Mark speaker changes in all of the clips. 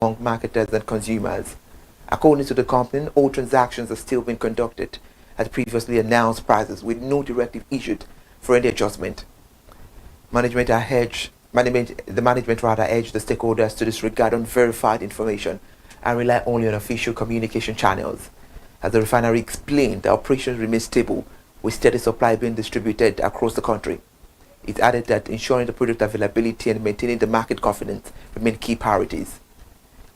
Speaker 1: among marketers and consumers. According to the company, all transactions are still being conducted at previously announced prices with no directive issued for any adjustment. The management urged the stakeholders to disregard unverified information and rely only on official communication channels. As the refinery explained, the operations remain stable with steady supply being distributed across the country. It added that ensuring the product availability and maintaining the market confidence remain key priorities.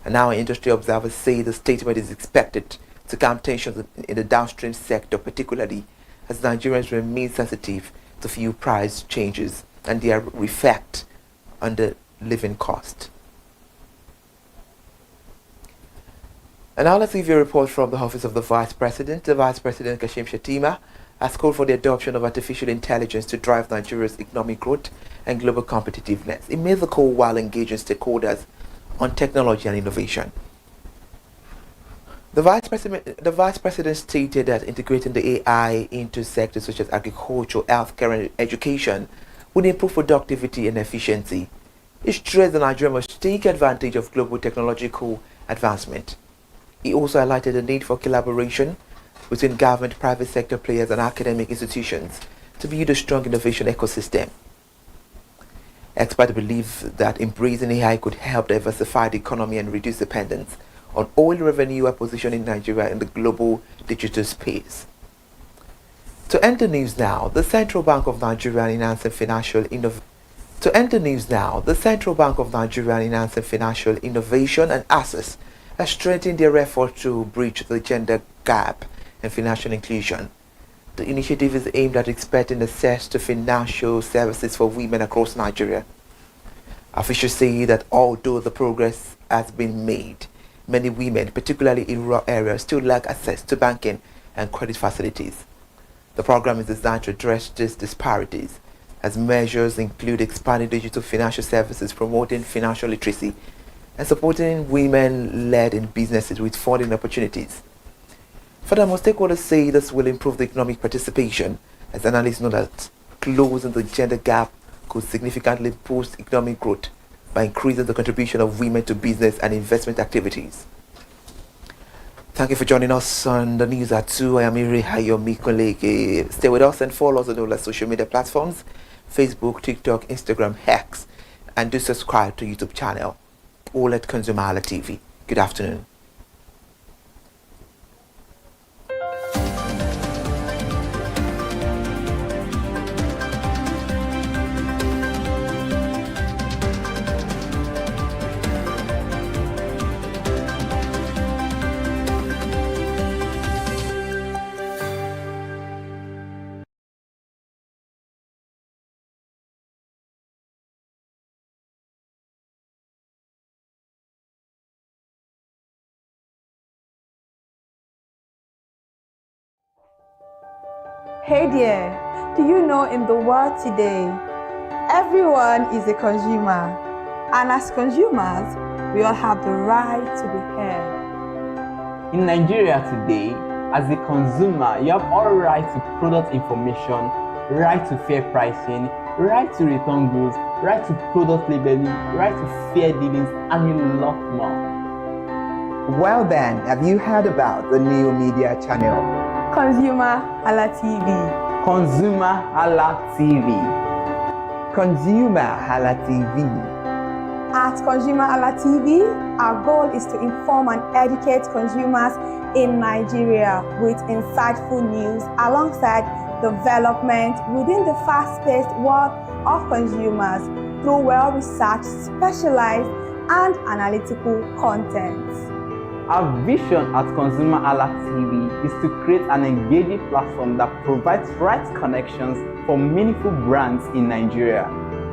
Speaker 1: And now industry observers say the statement is expected to calm tensions in the downstream sector, particularly as Nigerians remain sensitive to fuel price changes and their effect on the living cost. And now let's give you a report from the Office of the Vice President. The Vice President, Kashim Shettima, has called for the adoption of artificial intelligence to drive Nigeria's economic growth and global competitiveness. He made the call while engaging stakeholders on technology and innovation. The Vice President stated that integrating the AI into sectors such as agriculture, healthcare, and education would improve productivity and efficiency. He stressed that Nigeria must take advantage of global technological advancement. He also highlighted the need for collaboration between government, private sector players, and academic institutions to build a strong innovation ecosystem. Experts believe that embracing AI could help diversify the economy and reduce dependence on oil revenue while positioning Nigeria in the global digital space. To end the news now, the Central Bank of Nigeria enhancing financial innovation and access has strengthened their effort to bridge the gender gap and financial inclusion. The initiative is aimed at expanding access to financial services for women across Nigeria. Officials say that although the progress has been made, many women, particularly in rural areas, still lack access to banking and credit facilities. The program is designed to address these disparities, as measures include expanding digital financial services, promoting financial literacy, and supporting women-led in businesses with funding opportunities. Furthermore, stakeholders say this will improve the economic participation, as analysts know that closing the gender gap could significantly boost economic growth by increasing the contribution of women to business and investment activities. Thank you for joining us on the news at 2. I am Iri Hayomi Kolege. Stay with us and follow us on all our social media platforms, Facebook, TikTok, Instagram, X, and do subscribe to YouTube channel, all at ConsumerHallaTV. Good afternoon.
Speaker 2: Hey there, do you know in the world today, everyone is a consumer, and as consumers, we all have the right to be heard.
Speaker 3: In Nigeria today, as a consumer, you have all right to product information, right to fair pricing, right to return goods, right to product labeling, right to fair dealings, and a lot more.
Speaker 1: Well then, have you heard about the new media channel?
Speaker 2: ConsumerHallaTV.
Speaker 3: ConsumerHallaTV.
Speaker 1: ConsumerHallaTV.
Speaker 2: At ConsumerHallaTV, our goal is to inform and educate consumers in Nigeria with insightful news alongside development within the fast-paced world of consumers through well-researched, specialized, and analytical content.
Speaker 3: Our vision at ConsumerHallaTV is to create an engaging platform that provides right connections for meaningful brands in Nigeria,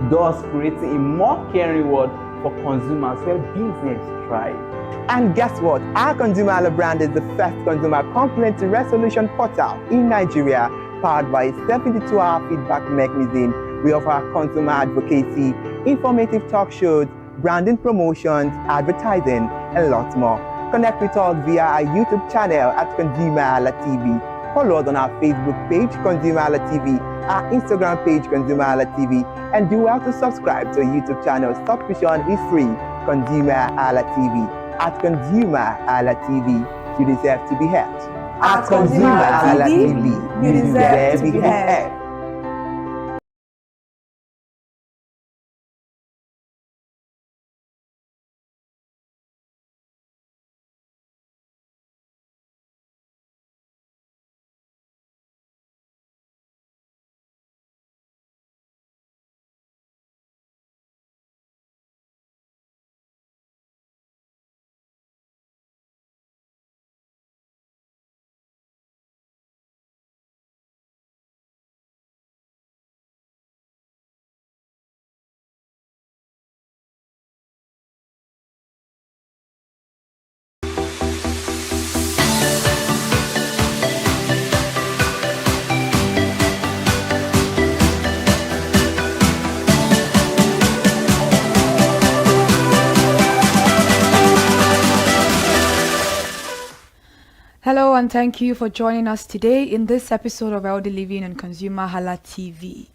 Speaker 3: thus creating a more caring world for consumers where business thrive.
Speaker 1: And guess what? Our ConsumerHalla brand is the first consumer complaint resolution portal in Nigeria, powered by a 72-hour feedback mechanism. We offer consumer advocacy, informative talk shows, branding promotions, advertising, and lots more. Connect with us via our YouTube channel at ConsumerHallaTV. Follow us on our Facebook page, ConsumerHallaTV, our Instagram page, ConsumerHallaTV, and do well to subscribe to our YouTube channel. Subscription is free. ConsumerHallaTV.
Speaker 3: At ConsumerHallaTV, you deserve to be heard.
Speaker 2: At ConsumerHallaTV, you deserve to be heard.
Speaker 4: Hello and thank you for joining us today in this episode of Healthy Living on ConsumerHallaTV.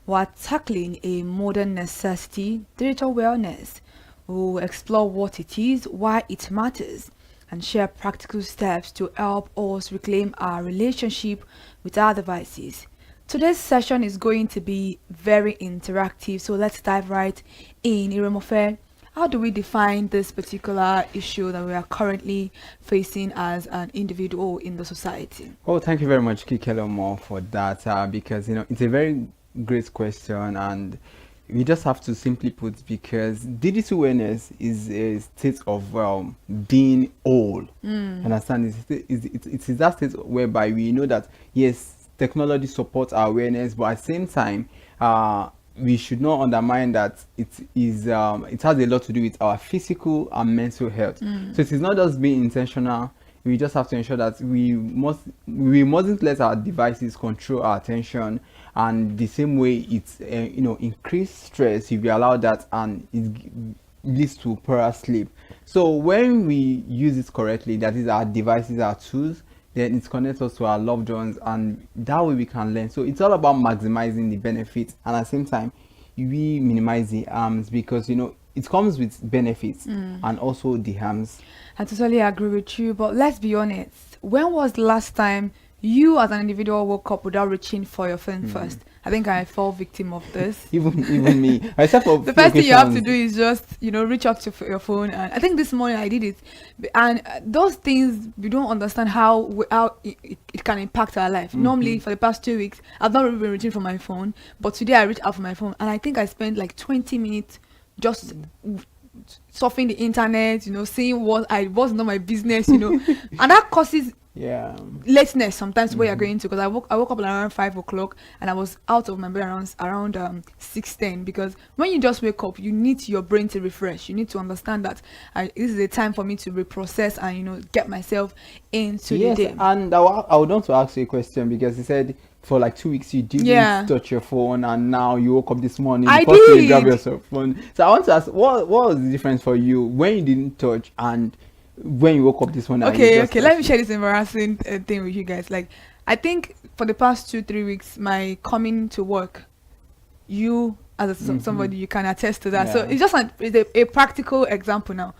Speaker 4: We're tackling a modern necessity, digital wellness. We'll explore what it is, why it matters, and share practical steps to help us reclaim our relationship with our devices. Today's session is going to be very interactive, so let's dive right in. Iramofe, how do we define this particular issue that we are currently facing as an individual in the society?
Speaker 3: Oh, thank you very much, Kikelomo, for that, because it's a very great question, and we just have to simply put, because digital awareness is a state of being old. Understand? It is that state whereby we know that yes, technology supports our awareness, but at the same time, we should not undermine that it has a lot to do with our physical and mental health. So it is not just being intentional. We just have to ensure that we mustn't let our devices control our attention, and the same way it's increased stress if we allow that, and it leads to poorer sleep. So when we use it correctly, that is our devices, our tools, then it connects us to our loved ones, and that way we can learn. So it's all about maximizing the benefits, and at the same time we minimize the harms, because it comes with benefits and also the harms.
Speaker 4: I totally agree with you, but let's be honest, when was the last time you as an individual woke up without reaching for your phone first? I think I fall victim of this.
Speaker 3: even me. Except for
Speaker 4: the first thing you have to do is just reach up to your phone, and I think this morning I did it, and those things we don't understand how it can impact our life. Normally for the past 2 weeks I've not really been reaching for my phone, but today I reached out for my phone, and I think I spent like 20 minutes just surfing the internet, seeing what was not my business, and that causes lateness sometimes where you're going to, because I woke up around 5 o'clock and I was out of my bed around 6:10, because when you just wake up, you need your brain to refresh. You need to understand that this is a time for me to reprocess and get myself into the day.
Speaker 3: And I would want to ask you a question, because you said for like 2 weeks you didn't touch your phone, and now you woke up this morning, you grab your cell phone. So I want to ask, what was the difference for you when you didn't touch and when you woke up this morning?
Speaker 4: Okay, let me share this embarrassing thing with you guys. Like, I think for the past 2-3 weeks, my coming to work, you as somebody, you can attest to that. So it's just a practical example now.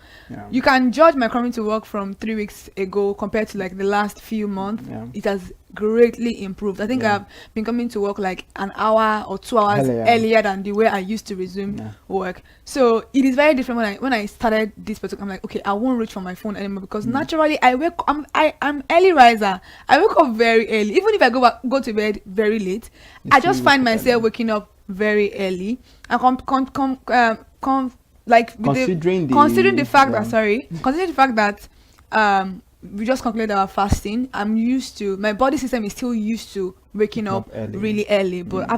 Speaker 4: You can judge my coming to work from 3 weeks ago compared to like the last few months. It has greatly improved. I think I've been coming to work like an hour or 2 hours earlier than the way I used to resume work. So it is very different when I started this particular. I'm like, okay, I won't reach for my phone anymore, because naturally I'm early riser. I wake up very early. Even if I go to bed very late, I just find myself waking up very early, and considering the fact that we just concluded our fasting, my body system is still used to waking up really early, but I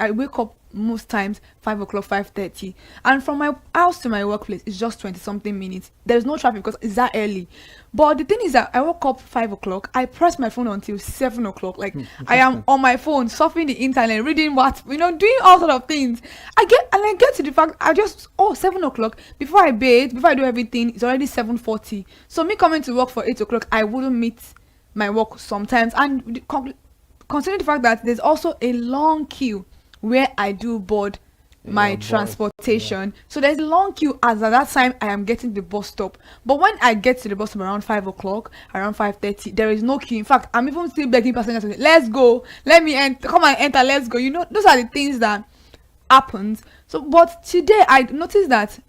Speaker 4: wake up most times 5 o'clock, 5:30, and from my house to my workplace it's just 20 something minutes. There's no traffic because it's that early. But the thing is that I woke up 5 o'clock, I press my phone until 7 o'clock. Like I am on my phone surfing the internet, reading doing all sort of things. I get to the fact 7 o'clock, before I bathe, before I do everything, it's already 7:40. So me coming to work for 8 o'clock, I wouldn't meet my work sometimes. And considering the fact that there's also a long queue where I do board my
Speaker 3: bus,
Speaker 4: transportation. So there's a long queue as at that time I am getting the bus stop. But when I get to the bus stop around 5 o'clock, around 5:30, there is no queue. In fact, I'm even still begging passengers to say, let's go, let me come and enter, let's go. Those are the things that happens. So but today I noticed that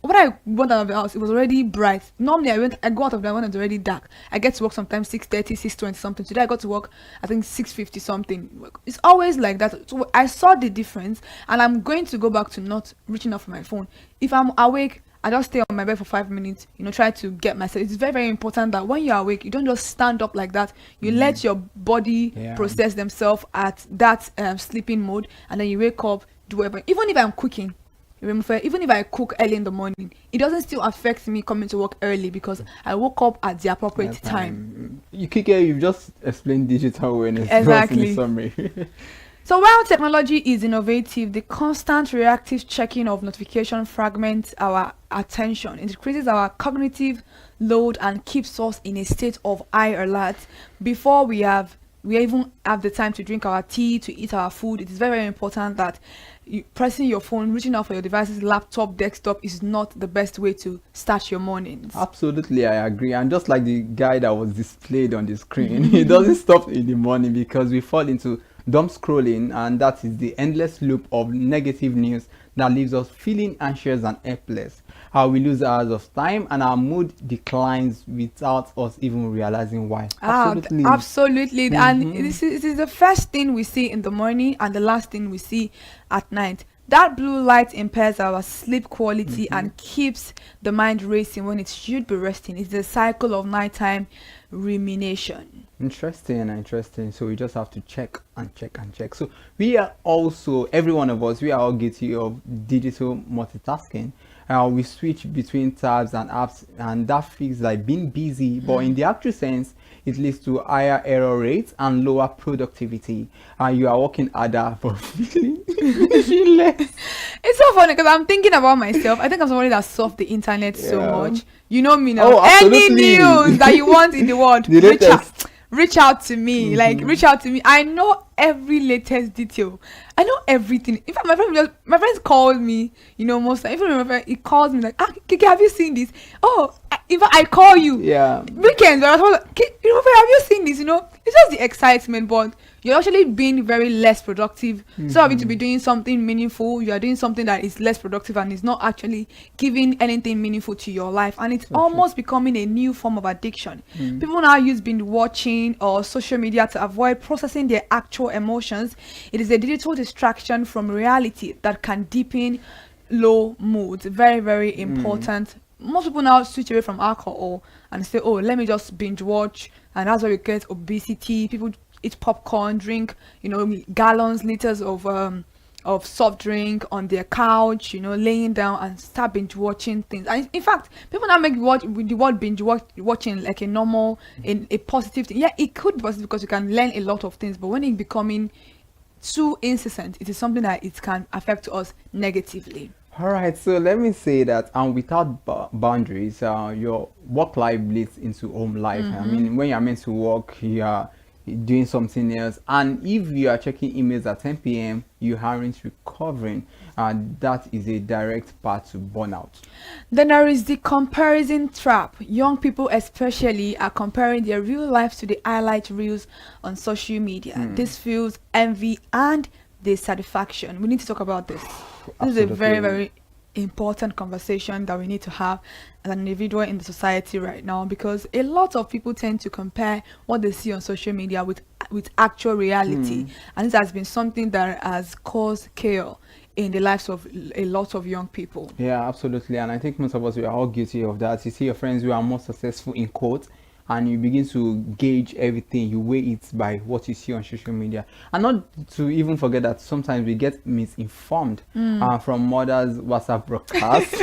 Speaker 4: when I went out of the house, it was already bright. Normally I go out of the house when it's already dark. I get to work sometimes 6:30, 6:20 something. Today I got to work I think 6:50 something. It's always like that. So I saw the difference, and I'm going to go back to not reaching out for my phone. If I'm awake, I just stay on my bed for 5 minutes, try to get myself. It's very, very important that when you're awake, you don't just stand up like that. You let your body process themselves at that sleeping mode, and then you wake up, do whatever. Even if I'm cooking, remember, even if I cook early in the morning, it doesn't still affect me coming to work early because I woke up at the appropriate time.
Speaker 3: You've just explained digital awareness.
Speaker 4: Exactly.
Speaker 3: In summary.
Speaker 4: So while technology is innovative, the constant reactive checking of notification fragments our attention. It increases our cognitive load and keeps us in a state of high alert before we even have the time to drink our tea, to eat our food. It is very, very important that pressing your phone, reaching out for your devices, laptop, desktop is not the best way to start your mornings.
Speaker 3: Absolutely, I agree. And just like the guy that was displayed on the screen, it doesn't stop in the morning because we fall into dumb scrolling, and that is the endless loop of negative news that leaves us feeling anxious and helpless. How we lose hours of time and our mood declines without us even realizing why.
Speaker 4: Absolutely. And this is the first thing we see in the morning and the last thing we see at night. That blue light impairs our sleep quality and keeps the mind racing when it should be resting. It's the cycle of nighttime rumination.
Speaker 3: Interesting. So we just have to check and check and check. So we are also, every one of us, we are all guilty of digital multitasking. We switch between tabs and apps, and that feels like being busy, but in the actual sense, it leads to higher error rates and lower productivity. You are working harder but feeling less.
Speaker 4: It's so funny because I'm thinking about myself. I think I'm somebody that surfed the internet so much. You know me now.
Speaker 3: Oh,
Speaker 4: any news that you want in the world, reach out to me. Reach out to me. I know every latest detail. I know everything. In fact, my friends called me, most time. Even my friend, he calls me like, Kiki, have you seen this? Oh, in fact, I call you.
Speaker 3: Yeah.
Speaker 4: Weekends, I was like, have you seen this? It's just the excitement, but you're actually being very less productive. So having to be doing something meaningful, you are doing something that is less productive and is not actually giving anything meaningful to your life. And it's almost becoming a new form of addiction. People now use binge watching or social media to avoid processing their actual emotions. It is a digital distraction from reality that can deepen low moods. Very, very important. Most people now switch away from alcohol and say, oh, let me just binge watch, and that's why we get obesity. People eat popcorn, drink gallons, liters of soft drink on their couch, laying down, and start binge watching things. And in fact, people now make the word binge watching like a normal, a positive thing. Yeah, it could be positive because you can learn a lot of things, but when it's becoming too incessant, it is something that it can affect us negatively.
Speaker 3: All right, so let me say that without boundaries, your work life bleeds into home life. I mean, when you're meant to work, you are doing something else, and if you are checking emails at 10 p.m., you aren't recovering, and that is a direct path to burnout.
Speaker 4: Then there is the comparison trap. Young people especially are comparing their real lives to the highlight reels on social media. This fuels envy and dissatisfaction. We need to talk about this. This is a very, very important conversation that we need to have as an individual in the society right now, because a lot of people tend to compare what they see on social media with actual reality, and this has been something that has caused chaos in the lives of a lot of young people.
Speaker 3: Yeah, absolutely. And I think most of us, we are all guilty of that. You see your friends who are more successful in quote, and you begin to gauge everything, you weigh it by what you see on social media. And not to even forget that sometimes we get misinformed from mothers' WhatsApp broadcasts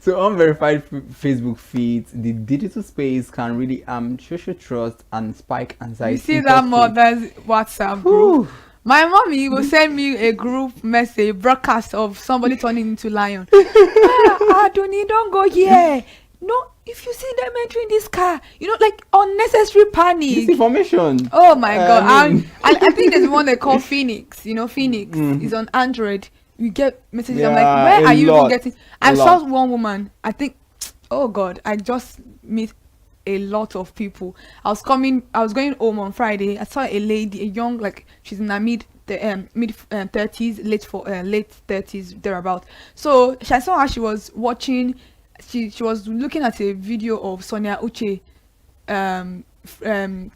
Speaker 3: to unverified Facebook feeds. The digital space can really social trust and spike anxiety.
Speaker 4: You see that mother's WhatsApp group? My mommy will send me a group message, broadcast of somebody turning into lion. Adoni, don't go here. No, if you see them entering this car, like unnecessary panic.
Speaker 3: Misinformation.
Speaker 4: Oh my God. I think there's one they call Phoenix. Phoenix is on Android. you get messages. I'm
Speaker 3: Yeah,
Speaker 4: like, where
Speaker 3: a
Speaker 4: are you even
Speaker 3: lot.
Speaker 4: getting?
Speaker 3: A
Speaker 4: I saw
Speaker 3: lot.
Speaker 4: one woman. I think, oh God, I just meet a lot of people. I was going home on Friday. I saw a lady, a young, like she's in her mid 30s, late 30s thereabout. So I saw her. She was watching. She was looking at a video of Sonia Uche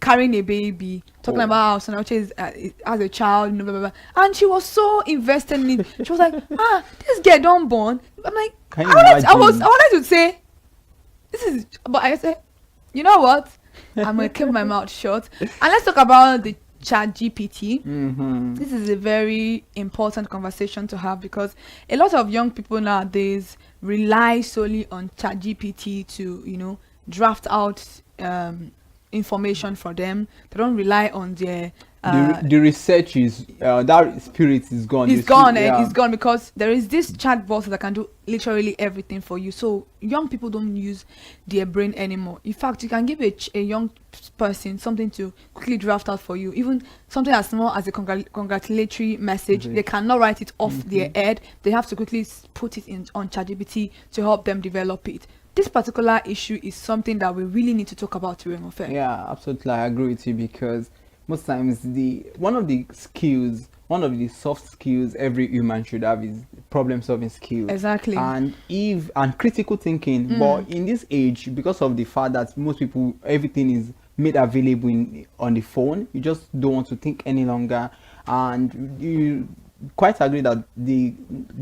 Speaker 4: carrying a baby, talking
Speaker 3: Oh.
Speaker 4: about how Sonia Uche as a child, blah, blah, blah. And she was so invested in it. She was like, this girl don't born. I'm like,
Speaker 3: Can
Speaker 4: I
Speaker 3: you
Speaker 4: wanted
Speaker 3: imagine?
Speaker 4: to say, this is, but I said, you know what? I'm gonna keep my mouth shut. And let's talk about the Chat GPT. This is a very important conversation to have because a lot of young people nowadays rely solely on Chat GPT to, draft out information for them. They don't rely on their
Speaker 3: The research is that spirit is gone.
Speaker 4: it's
Speaker 3: The
Speaker 4: gone,
Speaker 3: spirit- yeah.
Speaker 4: it's gone because there is this chatbot that can do literally everything for you. So young people don't use their brain anymore. In fact, you can give a young person something to quickly draft out for you, even something as small as a congratulatory message. They cannot write it off their head. They have to quickly put it in on ChatGPT to help them develop it. This particular issue is something that we really need to talk about to Remofe.
Speaker 3: Yeah, absolutely. I agree with you because most times one of the soft skills every human should have is problem solving skills.
Speaker 4: Exactly.
Speaker 3: And critical thinking. But in this age, because of the fact that most people everything is made available on the phone, you just don't want to think any longer. And you quite agree that the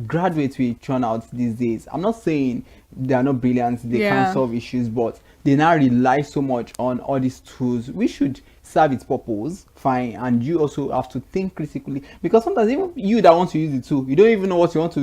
Speaker 3: graduates we churn out these days, I'm not saying they are not brilliant, they
Speaker 4: Yeah.
Speaker 3: can't solve issues, but they now rely so much on all these tools. We should serve its purpose, fine, and you also have to think critically because sometimes even you that want to use the tool, you don't even know what you want to.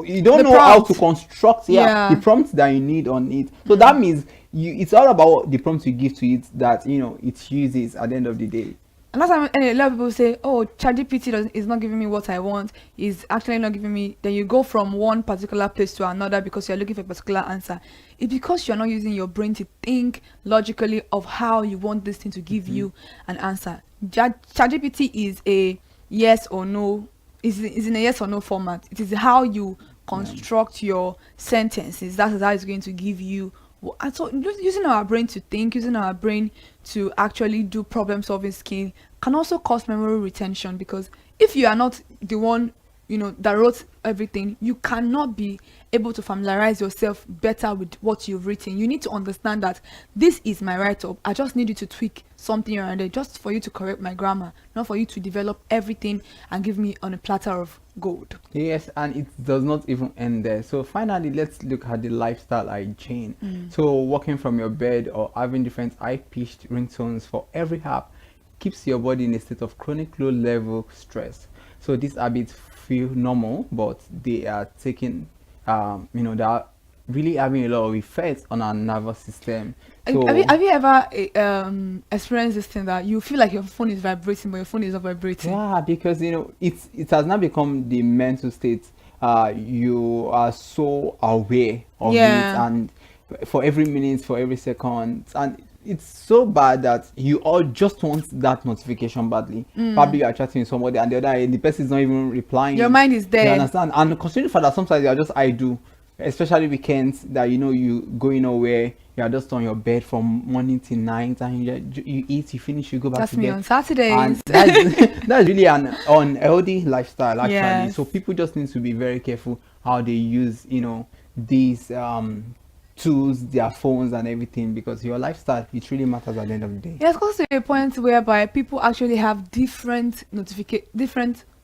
Speaker 3: You don't
Speaker 4: The
Speaker 3: know how
Speaker 4: prompt.
Speaker 3: to construct
Speaker 4: Yeah.
Speaker 3: the prompts that you need on it. So that means it's all about the prompts you give to it that it uses at the end of the day.
Speaker 4: And that's why a lot of people say, oh, ChatGPT is not giving me what I want. It's actually not giving me. Then you go from one particular place to another because you're looking for a particular answer. It's because you're not using your brain to think logically of how you want this thing to give you an answer. ChatGPT is a yes or no. Is in a yes or no format. It is how you construct your sentences. That is how it's going to give you. And so using our brain to think, using our brain to actually do problem solving skill can also cause memory retention because if you are not the one that wrote everything, you cannot be able to familiarize yourself better with what you've written. You need to understand that this is my write-up. I just need you to tweak something around there just for you to correct my grammar, not for you to develop everything and give me on a platter of gold.
Speaker 3: Yes, and it does not even end there. So finally, let's look at the lifestyle hygiene. So walking from your bed or having different high-pitched ringtones for every app keeps your body in a state of chronic low-level stress. So these habits feel normal, but they are taking, they are really having a lot of effects on our nervous system. So
Speaker 4: Have you ever experienced this thing that you feel like your phone is vibrating, but your phone is not vibrating?
Speaker 3: yeah, because it has now become the mental state. You are so aware of it, and for every minute, for every second, and it's so bad that you all just want that notification badly. Probably you are chatting with somebody, and the other end, the person is not even replying.
Speaker 4: Your mind is there.
Speaker 3: You understand? And considering for that, sometimes you are just idle, especially weekends that you going nowhere. You are just on your bed from morning till night, and you eat, you finish, you go back
Speaker 4: That's
Speaker 3: to
Speaker 4: me
Speaker 3: bed.
Speaker 4: on Saturdays.
Speaker 3: And that's really an unhealthy lifestyle actually.
Speaker 4: Yes.
Speaker 3: So people just need to be very careful how they use these tools, their phones and everything, because your lifestyle, it really matters at the end of the day.
Speaker 4: Yes, goes to a point whereby people actually have different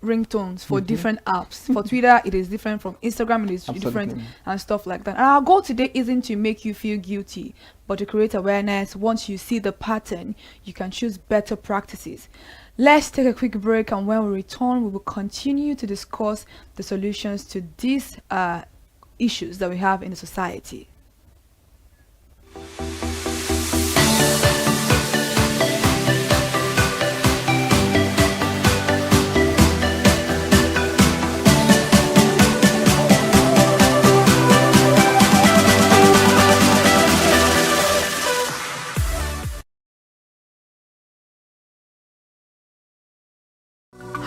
Speaker 4: ringtones for different apps. For Twitter, it is different. From Instagram, it is different,
Speaker 3: Absolutely.
Speaker 4: and stuff like that. And our goal today isn't to make you feel guilty, but to create awareness. Once you see the pattern, you can choose better practices. Let's take a quick break, and when we return, we will continue to discuss the solutions to these issues that we have in the society.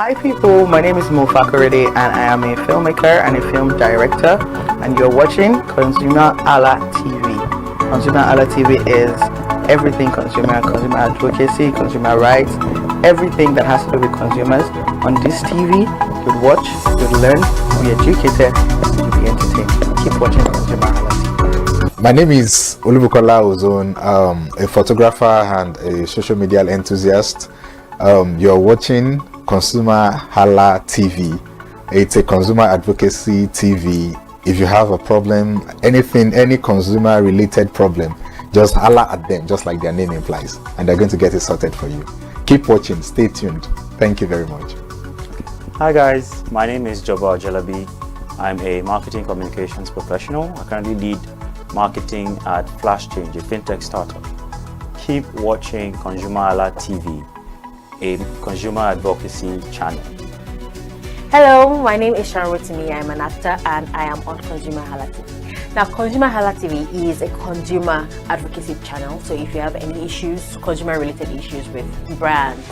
Speaker 5: Hi people, my name is Mo Fakorede and I am a filmmaker and a film director, and you're watching ConsumerHalla TV. ConsumerHalla TV is everything consumer advocacy, consumer rights, everything that has to do with consumers. On this TV, you'll watch, you'll learn, you'll be educated, and you'll be entertained. Keep watching ConsumerHalla TV.
Speaker 6: My name is Olubukola Ozone, a photographer and a social media enthusiast. You're watching ConsumerHalla TV. It's a consumer advocacy TV. If you have a problem, anything, any consumer related problem, just holla at them, just like their name implies, and they're going to get it sorted for you. Keep watching, stay tuned. Thank you very much.
Speaker 7: Hi guys, my name is Joba Jalabi. I'm a marketing communications professional. I currently lead marketing at Flash Change, a fintech startup. Keep watching ConsumerHalla TV, a consumer advocacy channel.
Speaker 8: Hello, my name is Sharon Rotimi. I'm an actor and I am on ConsumerHalla TV. Now, ConsumerHalla TV is a consumer advocacy channel. So if you have any issues, consumer related issues with brands,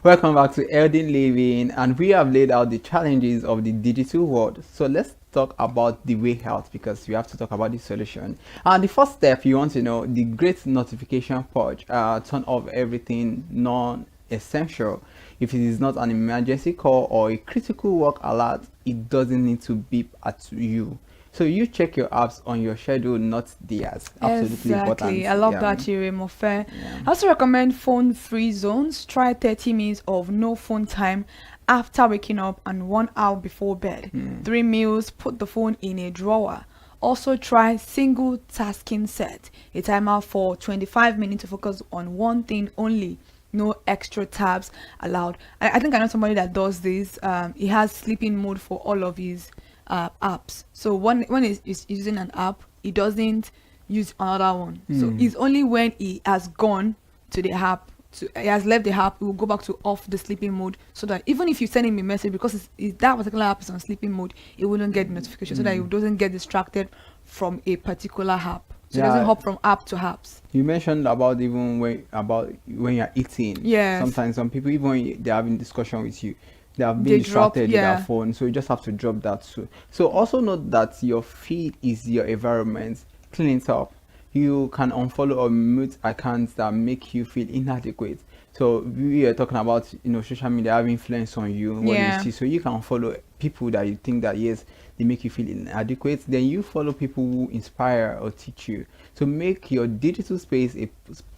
Speaker 3: Welcome back to Elden Living, and we have laid out the challenges of the digital world. So let's talk about the way out, because we have to talk about the solution. And the first step, you want to know the great notification purge. Turn off everything non-essential. If it is not an emergency call or a critical work alert, it doesn't need to beep at you. So you check your apps on your schedule, not theirs. Absolutely important.
Speaker 4: I love that, Chire Mofe. I also recommend phone-free zones. Try 30 minutes of no phone time after waking up and 1 hour before bed. 3 meals, put the phone in a drawer. Also try single tasking set. A timer for 25 minutes to focus on one thing only. No extra tabs allowed. I think I know somebody that does this. He has sleeping mode for all of his apps. So when he's using an app, he doesn't use another one. So it's only when he has gone to the app, he has left the app, he will go back to off the sleeping mode, so that even if you send him a message, because that particular app is on sleeping mode, it wouldn't get the notification, so that he doesn't get distracted from a particular app. So it doesn't hop from app to apps.
Speaker 3: You mentioned about even when you're eating.
Speaker 4: Yes.
Speaker 3: Sometimes some people, even when they're having discussion with you, they have been distracted with their phone, so you just have to drop that too. So also note that your feed is your environment. Clean it up. You can unfollow or mute accounts that make you feel inadequate. So we are talking about, social media have influence on you, what you see. So you can follow people that you think that yes, they make you feel inadequate. Then you follow people who inspire or teach you. So make your digital space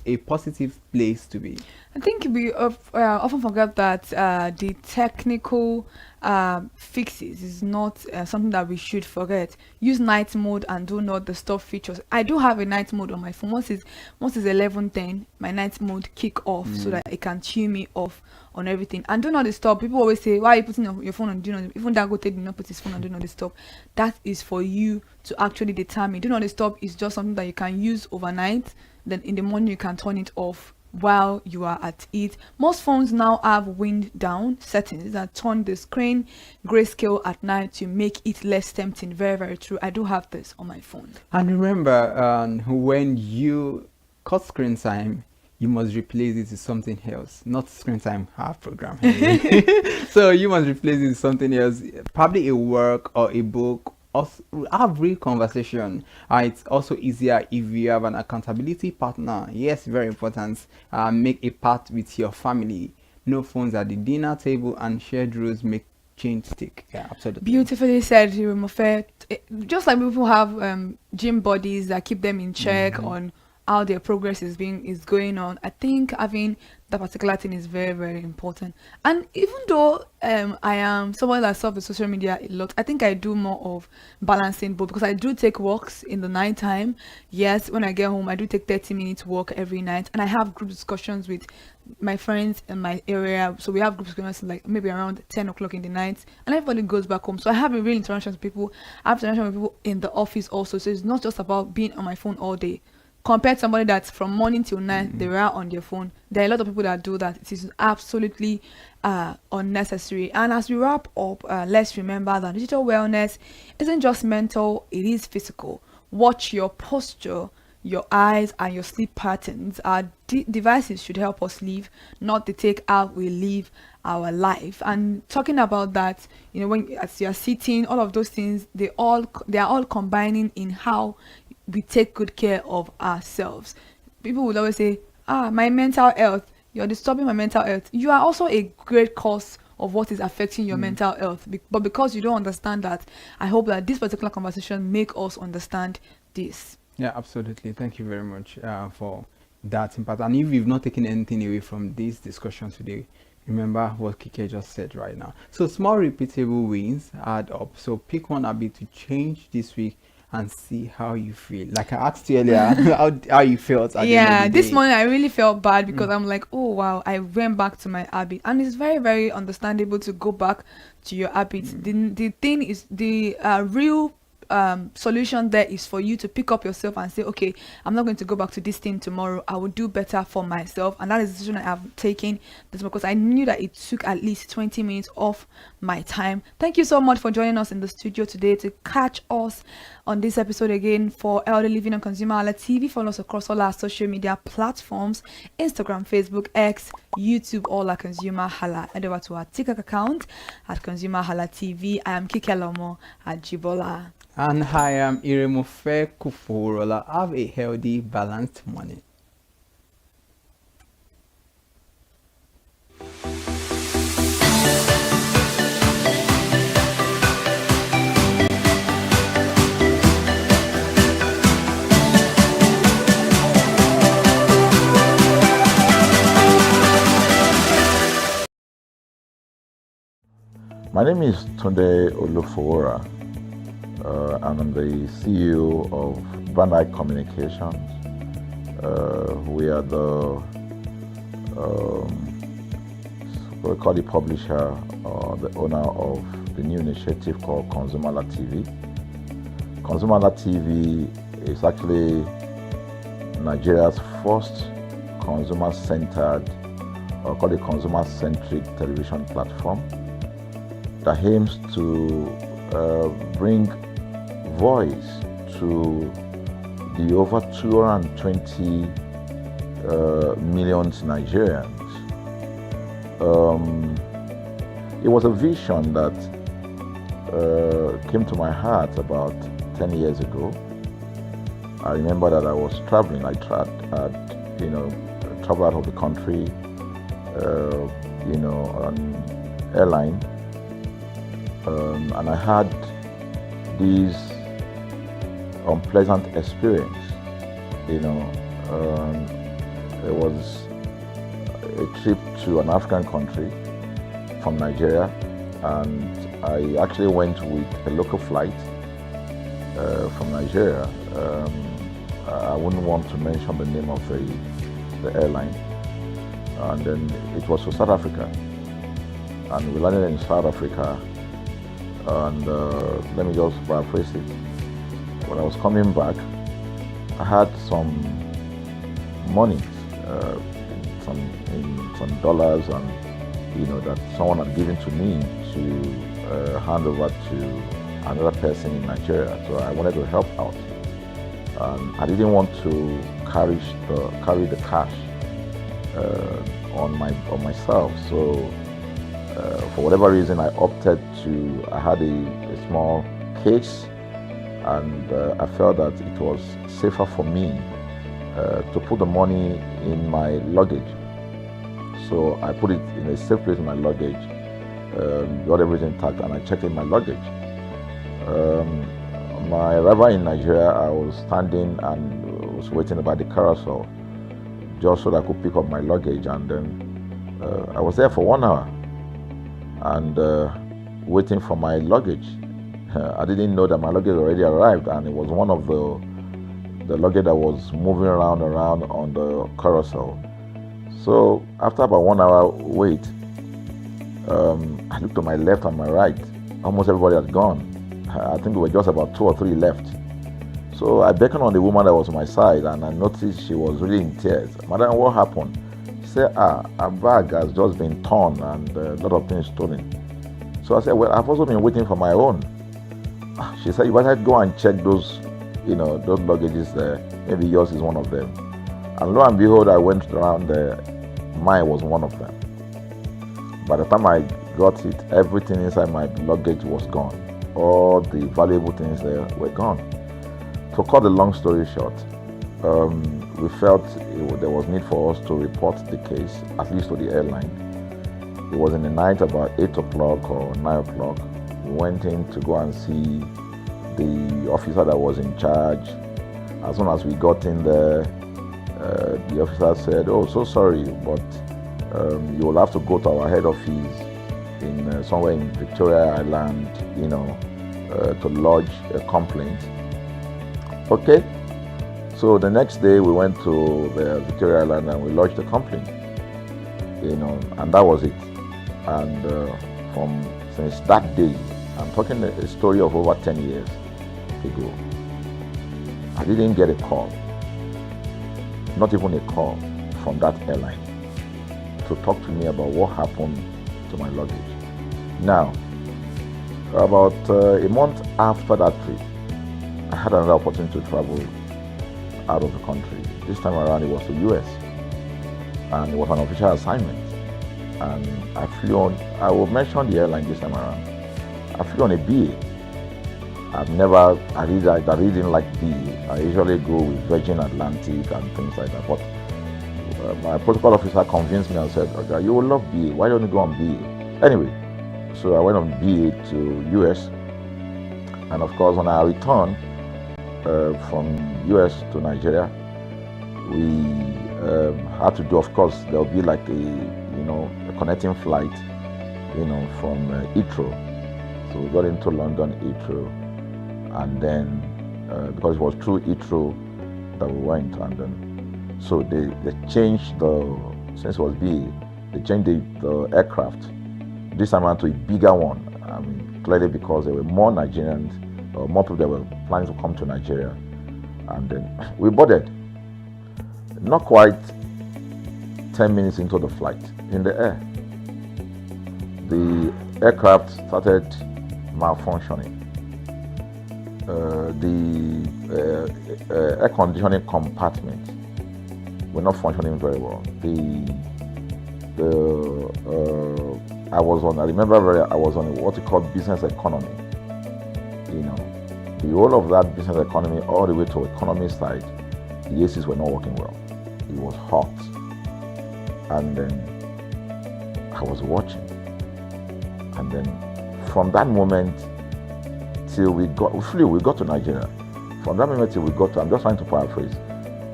Speaker 3: a positive place to be.
Speaker 4: I think we often forget that the technical fixes is not something that we should forget. Use night mode and do not disturb features. I do have a night mode on my phone. Once it's 11:10, my night mode kick off so that it can tune me off on everything. And do not disturb. People always say, why are you putting your phone on do not? Even Dangote did not put his phone on do not disturb. That is for you to actually determine. Do not disturb is just something that you can use overnight. Then in the morning you can turn it off while you are at it. Most phones now have wind down settings that turn the screen grayscale at night to make it less tempting. Very, very true. I do have this on my phone.
Speaker 3: And remember, when you cut screen time, you must replace it with something else, not screen time half program. So you must replace it with something else, probably a work or a book. Also, have real conversation. It's also easier if you have an accountability partner. Yes, very important. Make a pact with your family. No phones at the dinner table, and shared rules make change stick. Yeah, absolutely.
Speaker 4: Beautifully said, Mofe. Just like people have gym buddies that keep them in check on how their progress is going on. I think having that particular thing is very, very important. And even though I am someone that surfs social media a lot, I think I do more of balancing both, because I do take walks in the night time. Yes, when I get home, I do take 30 minutes walk every night, and I have group discussions with my friends in my area. So we have group discussions like maybe around 10 o'clock in the night, and everybody goes back home. So I have a real interaction with people. I have interaction with people in the office also. So it's not just about being on my phone all day. compared to somebody that's from morning till night, they are on their phone. There are a lot of people that do that. It is absolutely unnecessary. And as we wrap up, let's remember that digital wellness isn't just mental, it is physical. Watch your posture, your eyes, and your sleep patterns. Our devices should help us live, not dictate how we live our life. And talking about that, when as you're sitting, all of those things, they are all combining in how we take good care of ourselves. People would always say, my mental health, you're disturbing my mental health. You are also a great cause of what is affecting your mental health. But because you don't understand that, I hope that this particular conversation make us understand this.
Speaker 3: Yeah, absolutely. Thank you very much for that impact. And if you've not taken anything away from this discussion today, remember what Kike just said right now. So small repeatable wins add up. So pick one habit to change this week and see how you feel. Like I asked you earlier, how you felt at the end of the
Speaker 4: this
Speaker 3: day.
Speaker 4: morning I really felt bad because I'm like, oh wow, I went back to my habit. And it's very, very understandable to go back to your habits. The thing is, the real solution there is for you to pick up yourself and say, okay, I'm not going to go back to this thing tomorrow. I will do better for myself. And that is the decision I have taken, this because I knew that it took at least 20 minutes off my time. Thank you so much for joining us in the studio today to catch us on this episode again for Elder Living on ConsumerHalla TV. Follow us across all our social media platforms: Instagram, Facebook, X, YouTube, all our ConsumerHalla. Head over to our TikTok account at ConsumerHallaTV. I am Kike Lomo at Jibola.
Speaker 3: And I am Iremofe Kuforola. Have a healthy, balanced morning.
Speaker 6: My name is Tunde Olufowora. I'm the CEO of Van Eyck Communications. We are we call the publisher or the owner of the new initiative called ConsumerHalla TV. ConsumerHalla TV is actually Nigeria's first consumer-centered, or call it consumer-centric television platform that aims to bring voice to the over 220 million Nigerians. It was a vision that came to my heart about 10 years ago. I remember that I was traveling. I traveled out of the country, on airline. And I had this unpleasant experience. It was a trip to an African country from Nigeria, and I actually went with a local flight from Nigeria. I wouldn't want to mention the name of the airline. And then it was to South Africa, and we landed in South Africa. And let me just paraphrase it. When I was coming back, I had some money, some dollars, and that someone had given to me to hand over to another person in Nigeria. So I wanted to help out. I didn't want to carry the cash on myself. So for whatever reason, I had a small case, and I felt that it was safer for me to put the money in my luggage. So I put it in a safe place in my luggage, got everything intact, and I checked in my luggage. My arrival in Nigeria, I was standing and was waiting by the carousel just so that I could pick up my luggage, and then I was there for 1 hour and waiting for my luggage. I didn't know that my luggage already arrived, and it was one of the luggage that was moving around on the carousel. So after about 1 hour wait, I looked to my left and my right. Almost everybody had gone. I think there were just about 2 or 3 left.
Speaker 9: So I beckoned on the woman that was on my side, and I noticed she was really in tears. Madam, what happened? She said, her bag has just been torn and a lot of things stolen. So I said, well, I've also been waiting for my own. She said, you better go and check those, those luggages there. Maybe yours is one of them. And lo and behold, I went around there. Mine was one of them. By the time I got it, everything inside my luggage was gone. All the valuable things there were gone. To cut the long story short, we felt there was need for us to report the case, at least to the airline. It was in the night, about 8 o'clock or 9 o'clock. We went in to go and see the officer that was in charge. As soon as we got in there, the officer said, oh, so sorry, but you will have to go to our head office in somewhere in Victoria Island, to lodge a complaint. Okay. So the next day we went to the Victoria Island and we lodged a complaint, and that was it. And since that day, I'm talking a story of over 10 years ago, I didn't get a call, not even a call from that airline to talk to me about what happened to my luggage. Now, about a month after that trip, I had another opportunity to travel out of the country. This time around it was to the US, and it was an official assignment. And I flew on, I will mention the airline this time around. I flew on a BA. I really didn't like BA. I usually go with Virgin Atlantic and things like that. But my protocol officer convinced me and said, okay, you will love BA. Why don't you go on BA? Anyway, so I went on BA to US. And of course, on our return from US to Nigeria, we had to do, of course, there'll be like a connecting flight, from Heathrow. So we got into London Heathrow, and then because it was through Heathrow that we went, and then so they changed since it was BA, they changed the aircraft this time around to a bigger one. I mean, clearly because there were more Nigerians, or more people that were planning to come to Nigeria, and then we boarded. Not quite 10 minutes into the flight, in the air, the aircraft started malfunctioning. The air conditioning compartment were not functioning very well. I was on what you call business economy. The whole of that business economy all the way to economy side, the ACs were not working well. It was hot. And then I was watching. And then from that moment till we got to Nigeria. From that moment till we got to, I'm just trying to paraphrase.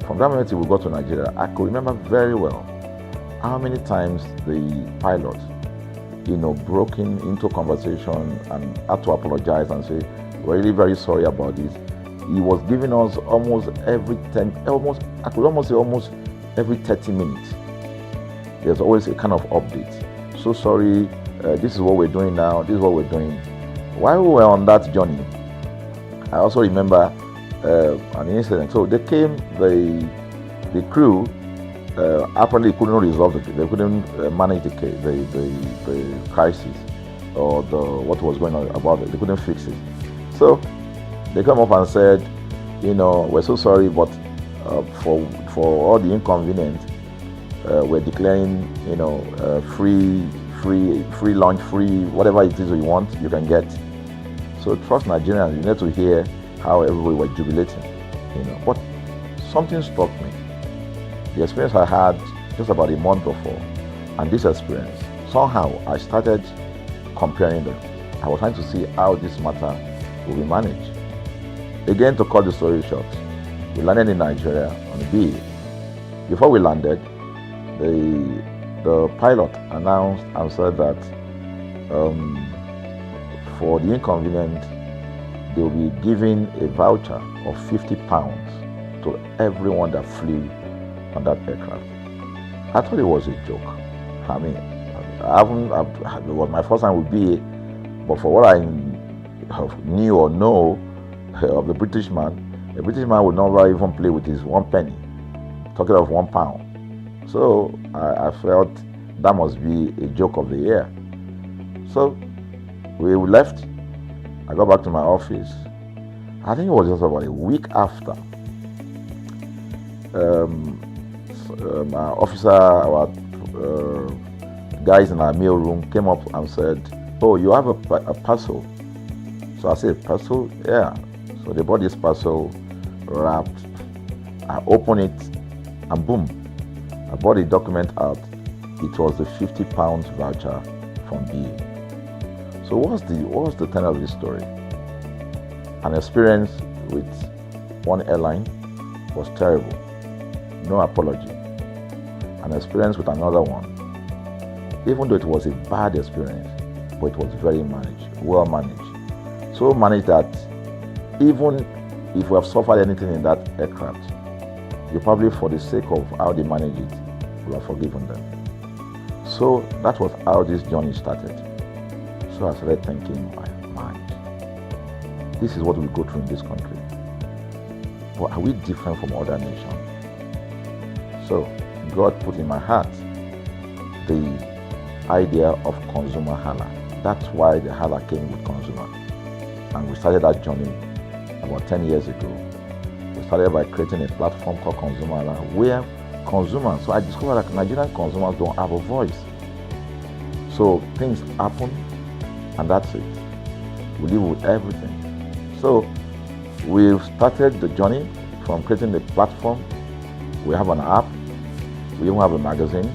Speaker 9: From that moment till we got to Nigeria, I could remember very well how many times the pilot, broke into conversation and had to apologize and say, we're really very sorry about this. He was giving us almost every 30 minutes. There's always a kind of update. So sorry, this is what we're doing now, this is what we're doing. While we were on that journey, I also remember an incident. So they came, the crew apparently couldn't resolve they couldn't manage the crisis or what was going on about it. They couldn't fix it. So they come up and said, we're so sorry, but for all the inconvenience, we're declaring, free lunch, free whatever it is you want, you can get. So trust Nigerians, you need to hear how everybody was jubilating, But something struck me. The experience I had just about a month before, and this experience, somehow I started comparing them. I was trying to see how this matter will be managed. Again, to cut the story short, we landed in Nigeria on BA. Before we landed, the pilot announced and said that for the inconvenience, they will be giving a voucher of £50 to everyone that flew on that aircraft. I thought it was a joke. I mean, it was my first time with BA, but for what I knew or know of the British man, A British man would never even play with his 1 penny, talking of £1. So I felt that must be a joke of the year. So we left. I got back to my office. I think it was just about a week after. Our officer, our guys in our mail room came up and said, "Oh, you have a parcel." So I said, "Parcel? Yeah." So they bought this parcel, wrapped. I opened it, and boom, I bought the document out. It was the £50 voucher from BA. So what's the tenor of this story? An experience with one airline was terrible, no apology. An experience with another one, even though it was a bad experience, but it was very managed, well managed. So managed that even if we have suffered anything in that aircraft, you probably, for the sake of how they manage it, will have forgiven them. So that was how this journey started. So I started thinking, my mind, this is what we go through in this country. But are we different from other nations? So God put in my heart the idea of ConsumerHalla. That's why the Hala came with consumer. And we started that journey about 10 years ago. We started by creating a platform called ConsumerHalla, where consumers, so I discovered that Nigerian consumers don't have a voice. So things happen, and that's it. We live with everything. So we've started the journey from creating the platform. We have an app, we even have a magazine,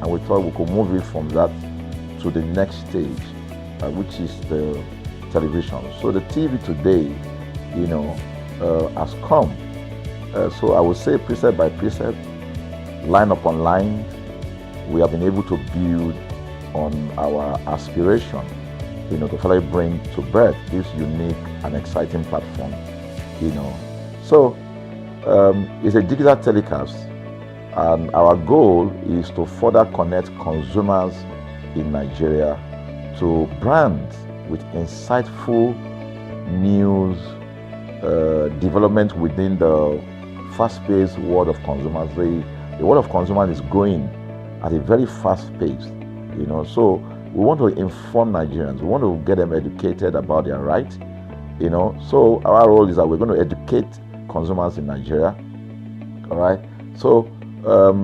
Speaker 9: and we thought we could move it from that to the next stage, which is the television. So the TV today, has come. So I would say precept by precept, line upon line, we have been able to build on our aspiration, to finally bring to birth this unique and exciting platform, So it's a digital telecast, and our goal is to further connect consumers in Nigeria to brands with insightful news, development within the fast-paced world of consumers. The world of consumers is growing at a very fast pace, So we want to inform Nigerians. We want to get them educated about their rights, So our role is that we're going to educate consumers in Nigeria, all right? So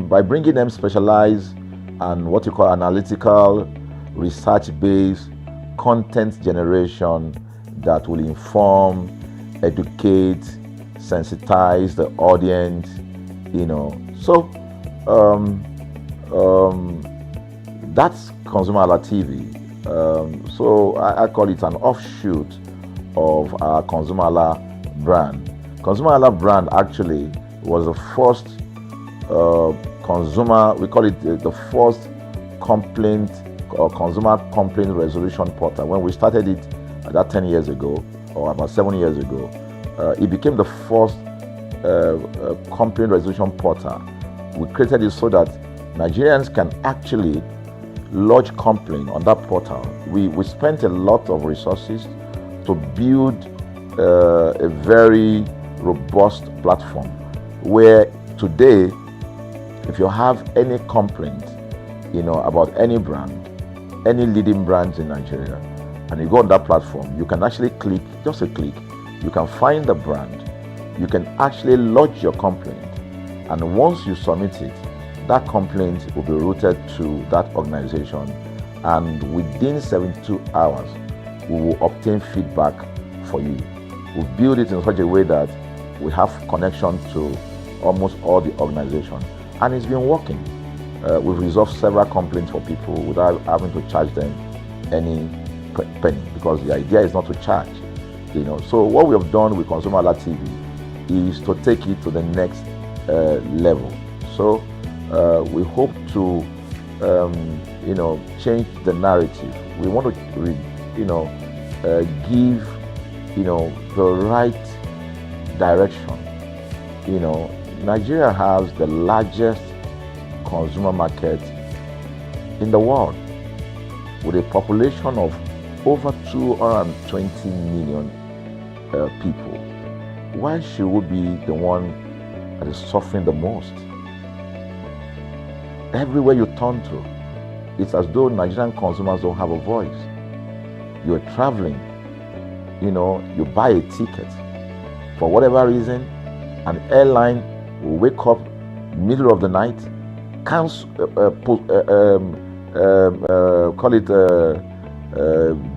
Speaker 9: by bringing them specialized and what you call analytical, research-based content generation that will inform, educate, sensitize the audience, So that's ConsumerHallaTV. So I call it an offshoot of our ConsumerHalla brand. ConsumerHalla brand actually was the first we call it the first complaint or consumer complaint resolution portal. When we started it about 10 years ago, or about 7 years ago, it became the first complaint resolution portal. We created it so that Nigerians can actually lodge complaint on that portal. We spent a lot of resources to build a very robust platform where today, if you have any complaint, about any brand, any leading brands in Nigeria, and you go on that platform, you can actually click, just a click, you can find the brand, you can actually lodge your complaint, and once you submit it, that complaint will be routed to that organization, and within 72 hours, we will obtain feedback for you. We build it in such a way that we have connection to almost all the organizations, and it's been working. We've resolved several complaints for people without having to charge them any penny, because the idea is not to charge. So what we have done with ConsumerHallaTV is to take it to the next level. So we hope to change the narrative. We want to give the right direction. Nigeria has the largest consumer market in the world, with a population of over 220 million people. why should we be the one that is suffering the most? Everywhere you turn to, it's as though Nigerian consumers don't have a voice. You're traveling, you buy a ticket. For whatever reason, an airline will wake up middle of the night,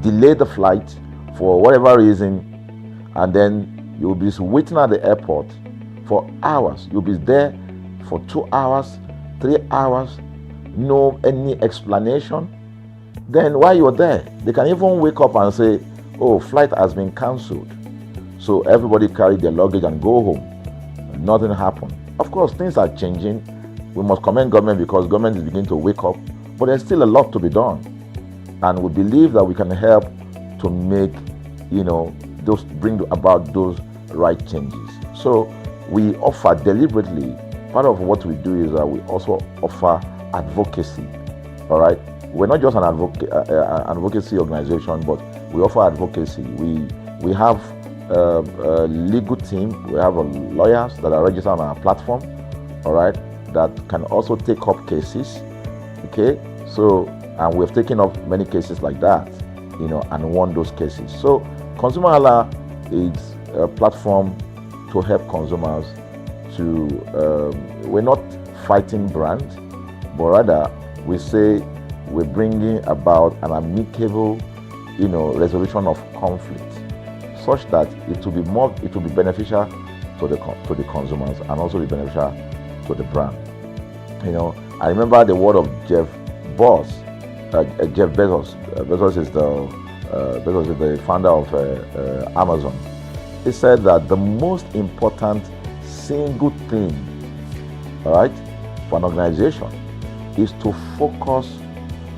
Speaker 9: delay the flight for whatever reason, and then you'll be waiting at the airport for hours. You'll be there for 2 hours, 3 hours, no any explanation. Then while you're there, they can even wake up and say, oh, flight has been cancelled. So everybody carry their luggage and go home. Nothing happened. Of course, things are changing. We must commend government because government is beginning to wake up, but there's still a lot to be done. And we believe that we can help to make, bring about those right changes. So we offer deliberately, part of what we do is that we also offer advocacy, all right? We're not just an advocacy organization, but we offer advocacy. We have a legal team, we have lawyers that are registered on our platform, all right, that can also take up cases, okay? So, and we've taken up many cases like that, and won those cases. So, ConsumerHalla is a platform to help consumers to, we're not fighting brands, but rather we say we're bringing about an amicable, resolution of conflict, such that it will be beneficial to the consumers and also be beneficial to the brand. I remember the word of Jeff Bezos. Bezos is the founder of Amazon. He said that the most important single thing, all right, for an organization is to focus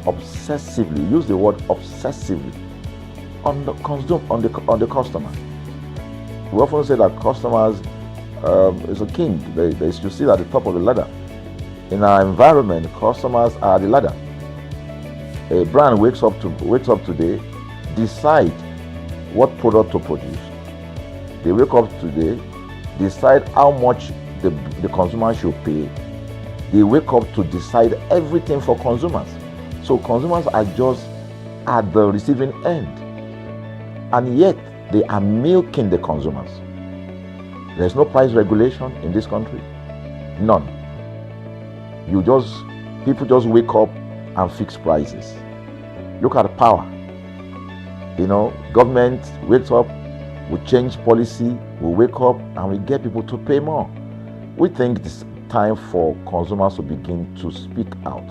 Speaker 9: obsessively, use the word obsessively, on the customer. We often say that customers is a king. They should sit at the top of the ladder. In our environment, customers are the ladder. A brand wakes up today, decide what product to produce. They wake up today, decide how much the consumer should pay. They wake up to decide everything for consumers. So consumers are just at the receiving end. And yet, they are milking the consumers. There's no price regulation in this country. None. People just wake up and fix prices. Look at power. Government wakes up, we change policy, we wake up and we get people to pay more. We think it's time for consumers to begin to speak out.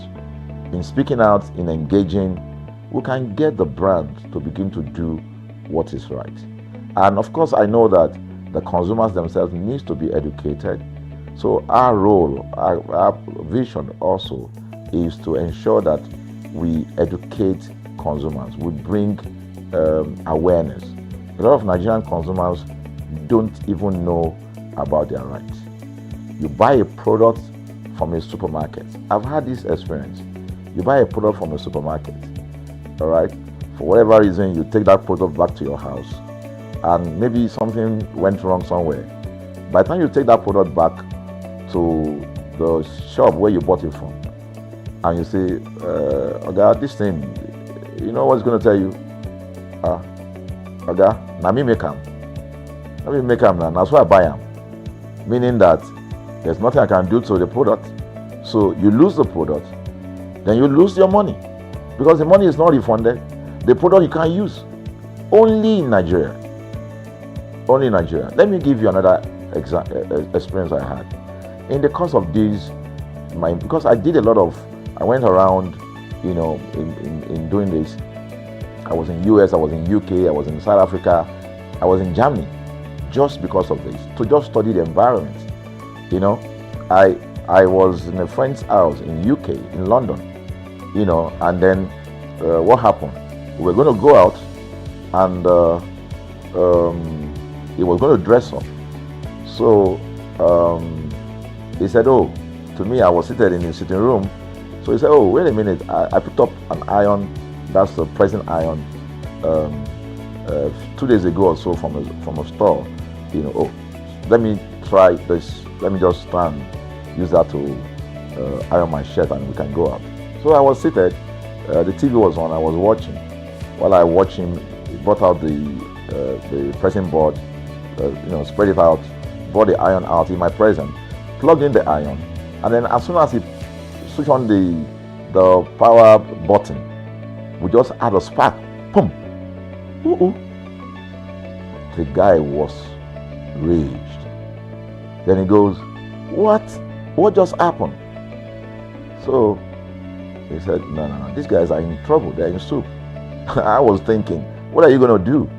Speaker 9: In speaking out, in engaging, we can get the brand to begin to do what is right. And of course, I know that the consumers themselves need to be educated. So our role, our vision also is to ensure that we educate consumers, we bring awareness. A lot of Nigerian consumers don't even know about their rights. You buy a product from a supermarket. I've had this experience. You buy a product from a supermarket, all right? For whatever reason, you take that product back to your house, and maybe something went wrong somewhere. By the time you take that product back to the shop where you bought it from, and you say, Oga, this thing, you know what's going to tell you? Oga, na me make am. Na me make am now. That's why I buy am. Meaning that there's nothing I can do to the product. So you lose the product, then you lose your money, because the money is not refunded. The product you can't use. Only in Nigeria. Only in Nigeria. Let me give you another experience I had. In the course of this, because I went around, in doing this. I was in US, I was in UK, I was in South Africa, I was in Germany, just because of this, to just study the environment. I was in a friend's house in UK, in London, and then what happened? We were going to go out, and he was going to dress up. So he said, oh, to me, I was seated in the sitting room. So he said, oh, wait a minute, I picked up an iron, that's the pressing iron, 2 days ago or so from a store. let me try this. Let me just stand, use that to iron my shirt, and we can go out. So I was seated. The TV was on. I was watching. While I watched him, he brought out the pressing board, spread it out, brought the iron out in my presence, plugged in the iron, and then as soon as he switched on the power button, we just had a spark. Boom! The guy was raged. Then he goes, "What? What just happened?" So he said, no, these guys are in trouble. They're in soup. I was thinking, what are you going to do?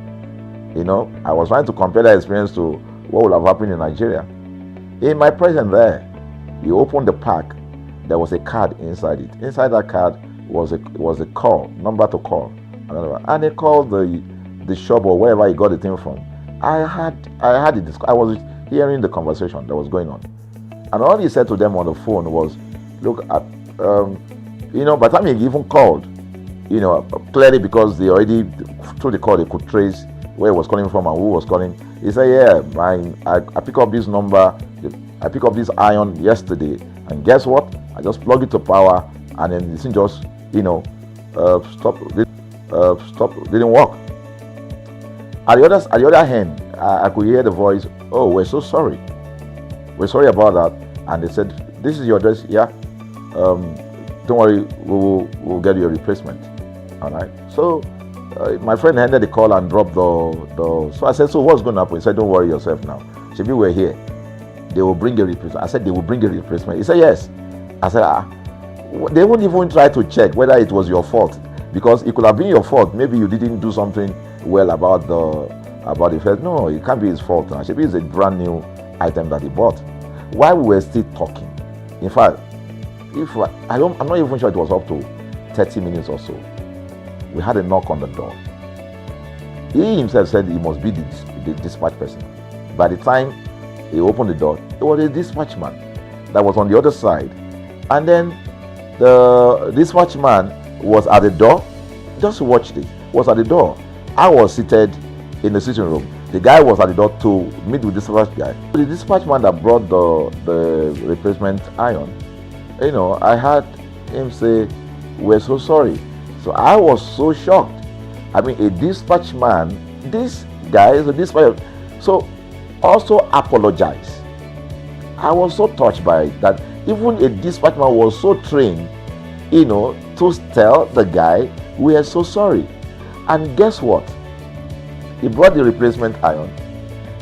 Speaker 9: I was trying to compare that experience to what would have happened in Nigeria. In my presence there, he opened the pack. There was a card inside it. Inside that card was a call, number to call. And he called the shop or wherever he got the thing from. I was hearing the conversation that was going on. And all he said to them on the phone was, look, by the time he even called, clearly because they already, through the call, they could trace where he was calling from and who was calling. He said, yeah, I picked up this number, I picked up this iron yesterday, and guess what? I just plugged it to power, and then this thing just, didn't work. At the other hand, I could hear the voice, oh, we're so sorry. We're sorry about that. And they said, this is your address, yeah. Don't worry, we'll get you a replacement. All right. So my friend handed the call and dropped the. So I said, so what's going to happen? He said, don't worry yourself now. Shebi, we're here. They will bring a replacement. I said, they will bring a replacement. He said, yes. I said, they won't even try to check whether it was your fault, because it could have been your fault. Maybe you didn't do something well about the first. No, it can't be his fault now. Shebi, it's a brand new item that he bought. While we were still talking, in fact, I'm not even sure it was up to 30 minutes or so, we had a knock on the door. He himself said he must be the dispatch person. By the time he opened the door, it was a dispatch man that was on the other side. And then the dispatch man was at the door. Just watch this. Was at the door. I was seated in the sitting room. The guy was at the door to meet with the dispatch guy. The dispatch man that brought the replacement iron, I heard him say, we're so sorry. So I was so shocked. I mean, a dispatch man, this guy is a dispatch, so also apologize. I was so touched by that. Even a dispatch man was so trained, to tell the guy, we are so sorry. And guess what? He brought the replacement iron.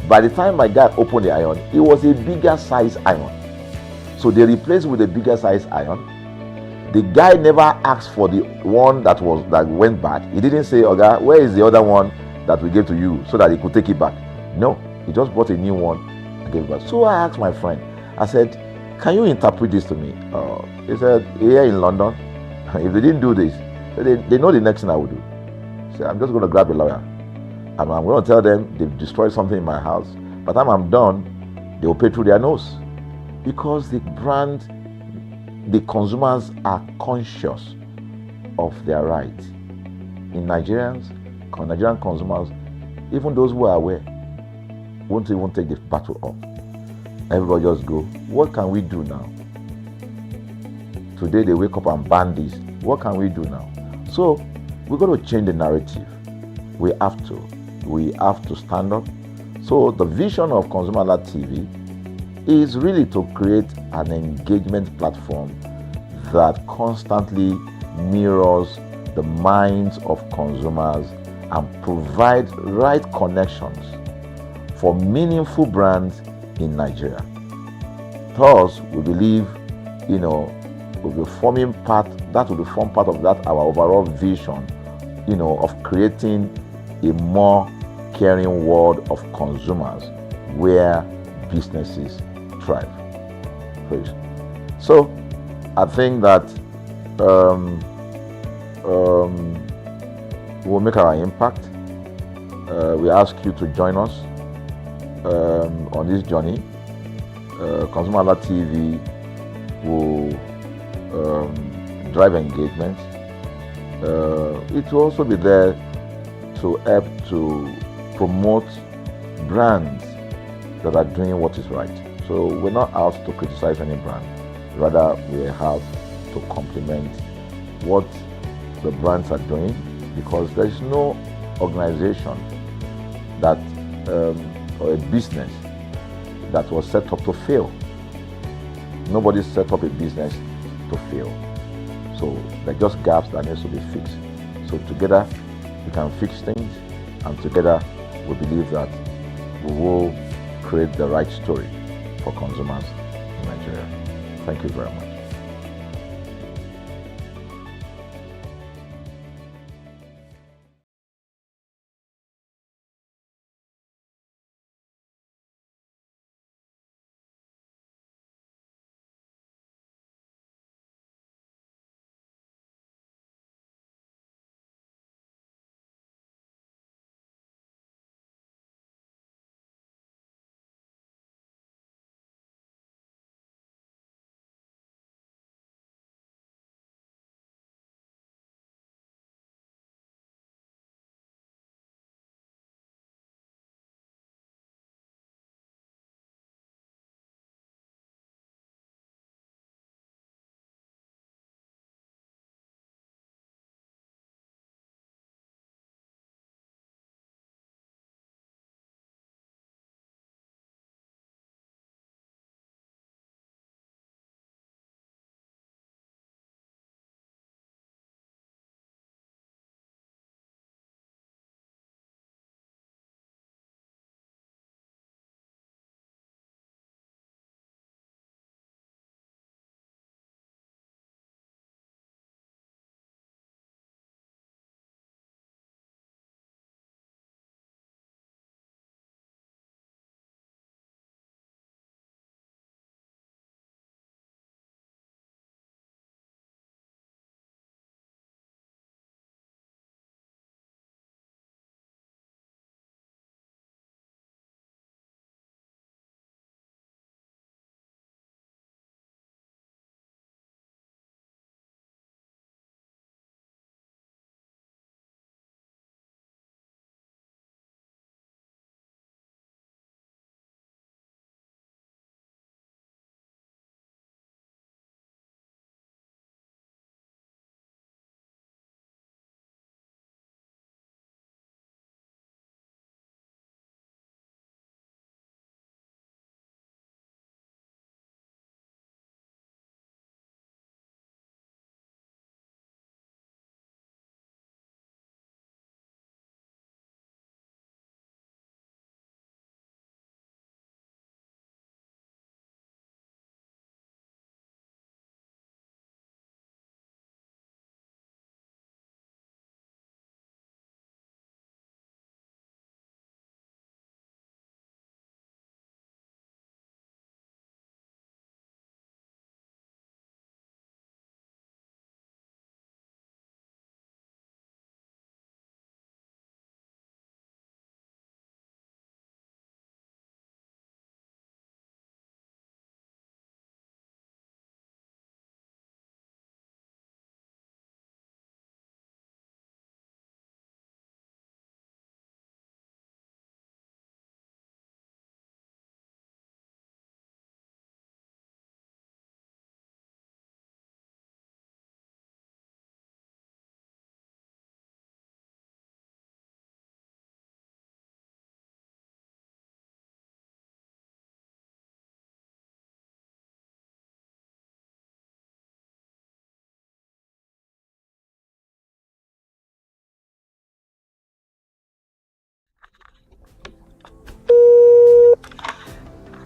Speaker 9: By the time my guy opened the iron, it was a bigger size iron. So they replaced with a bigger size iron. The guy never asked for the one that went bad. He didn't say, okay, where is the other one that we gave to you, so that he could take it back? No, he just brought a new one and gave it back. So I asked my friend, I said, can you interpret this to me? He said, here in London, if they didn't do this, they know the next thing I would do. So I'm just going to grab a lawyer. And I'm going to tell them they've destroyed something in my house. By the time I'm done, they will pay through their nose. Because the consumers are conscious of their rights. In Nigerian consumers, even those who are aware, won't even take the battle up. Everybody just go, what can we do now? Today they wake up and ban this. What can we do now? So we're going to change the narrative. We have to stand up. So the vision of ConsumerHallaTV is really to create an engagement platform that constantly mirrors the minds of consumers and provide right connections for meaningful brands in Nigeria. Thus, we believe, will be forming part of that our overall vision, of creating a more caring world of consumers where businesses thrive. So, I think that we'll make our impact. We ask you to join us on this journey. ConsumerHallaTV will drive engagement. It will also be there to help to promote brands that are doing what is right. So we're not out to criticize any brand. Rather, we have to complement what the brands are doing, because there is no organization that or a business that was set up to fail. Nobody set up a business to fail. So there are just gaps that need to be fixed. So together we can fix things, and together we believe that we will create the right story for consumers in Nigeria. Thank you very much.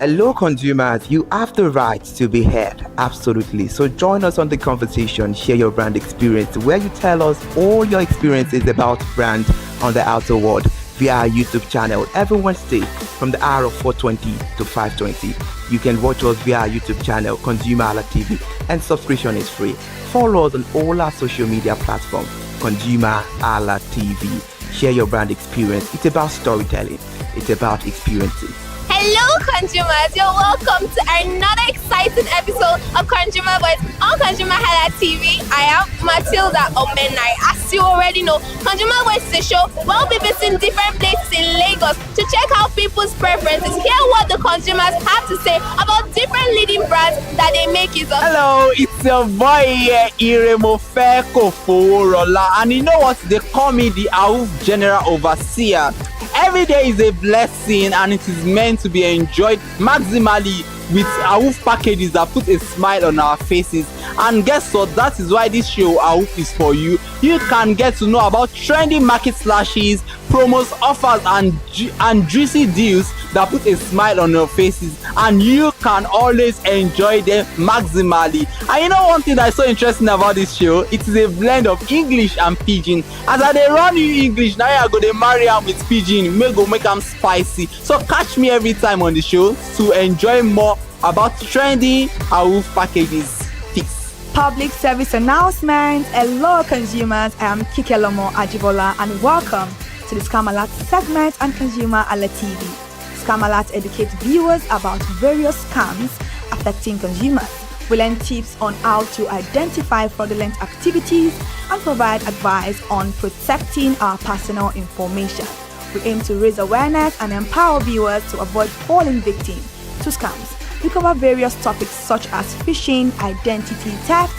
Speaker 1: Hello, consumers. You have the right to be heard. Absolutely. So join us on the conversation, share your brand experience, where you tell us all your experiences about brand on the outer world via our YouTube channel every Wednesday from the hour of 4:20 to 5:20. You can watch us via our YouTube channel, ConsumerHallaTV, and subscription is free. Follow us on all our social media platforms, ConsumerHallaTV. Share your brand experience. It's about storytelling. It's about experiences.
Speaker 10: Hello, consumers. You're welcome to another exciting episode of Consumer Voice on Consumer Hala TV. I am Matilda Omenai. As you already know, Consumer Waste is a show where we'll be visiting different places in Lagos to check out people's preferences, hear what the consumers have to say about different leading brands that they make use of.
Speaker 3: Hello, it's your boy here, Iremofeko Foworola, and you know what? They call me the AWUF General Overseer. Every day is a blessing and it is meant to be enjoyed maximally with AWUF packages that put a smile on our faces. And guess what? That is why this show AWUF is for you. You can get to know about trendy market slashes, promos, offers and juicy deals that put a smile on your faces, and you can always enjoy them maximally. And you know one thing that is so interesting about this show? It is a blend of English and Pidgin. As I dey run you English, now I go dey marry am with Pidgin, make am spicy. So catch me every time on the show to enjoy more about trendy AWUF packages. Peace.
Speaker 2: Public service announcement. Hello consumers, I am Kikelomo Ajibola and welcome to the Scam Alert segment on ConsumerHalla TV. Scam Alert educates viewers about various scams affecting consumers. We learn tips on how to identify fraudulent activities and provide advice on protecting our personal information. We aim to raise awareness and empower viewers to avoid falling victim to scams. We cover various topics such as phishing, identity theft,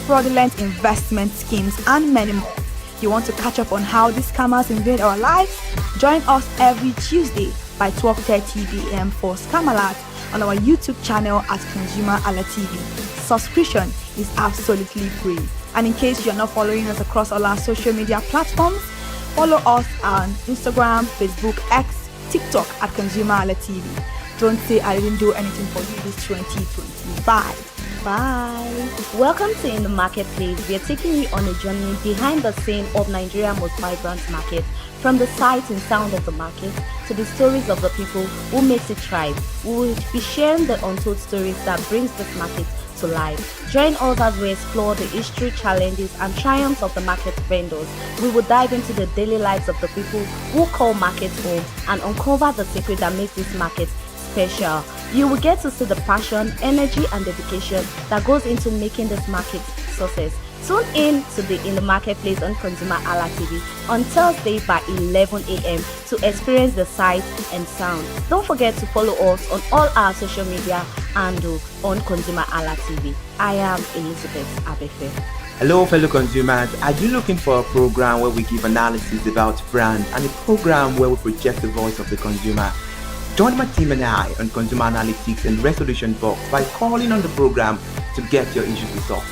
Speaker 2: fraudulent investment schemes, and many more. You want to catch up on how these scammers invade our lives? Join us every Tuesday by 12:30 p.m. for Scam Alert on our YouTube channel at ConsumerHalla TV. Subscription is absolutely free. And in case you're not following us across all our social media platforms, follow us on Instagram, Facebook, X, TikTok at ConsumerHalla TV. Don't say I didn't do anything for you this 2025. Bye.
Speaker 8: Welcome to In the Marketplace. We are taking you on a journey behind the scene of Nigeria's most vibrant market, from the sight and sound of the market to the stories of the people who makes it thrive. We will be sharing the untold stories that brings this market to life. Join us as we explore the history, challenges, and triumphs of the market vendors. We will dive into the daily lives of the people who call markets home and uncover the secret that makes this market special. You will get to see the passion, energy, and dedication that goes into making this market success. Tune in to the In the Marketplace on ConsumerHalla TV on Thursday by 11 a.m. to experience the sight and sound. Don't forget to follow us on all our social media and on ConsumerHalla TV. I am Elizabeth Abefe.
Speaker 1: Hello fellow consumers, are you looking for a program where we give analysis about brands and a program where we project the voice of the consumer? Join my team and I on Consumer Analytics and Resolution Box by calling on the program to get your issues resolved.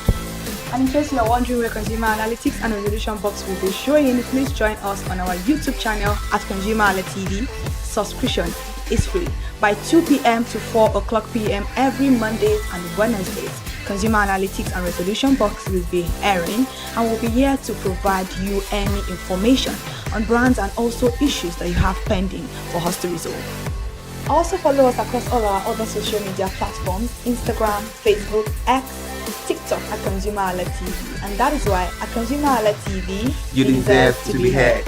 Speaker 4: And in case you are wondering where Consumer Analytics and Resolution Box will be showing, please join us on our YouTube channel at ConsumerHalla TV. Subscription is free by 2 p.m. to 4 o'clock p.m. every Mondays and Wednesdays. Consumer Analytics and Resolution Box will be airing and will be here to provide you any information on brands and also issues that you have pending for us to resolve. Also follow us across all our other social media platforms, Instagram, Facebook, X, TikTok at ConsumerHalla TV. And that is why at ConsumerHalla TV,
Speaker 1: you deserve to be heard.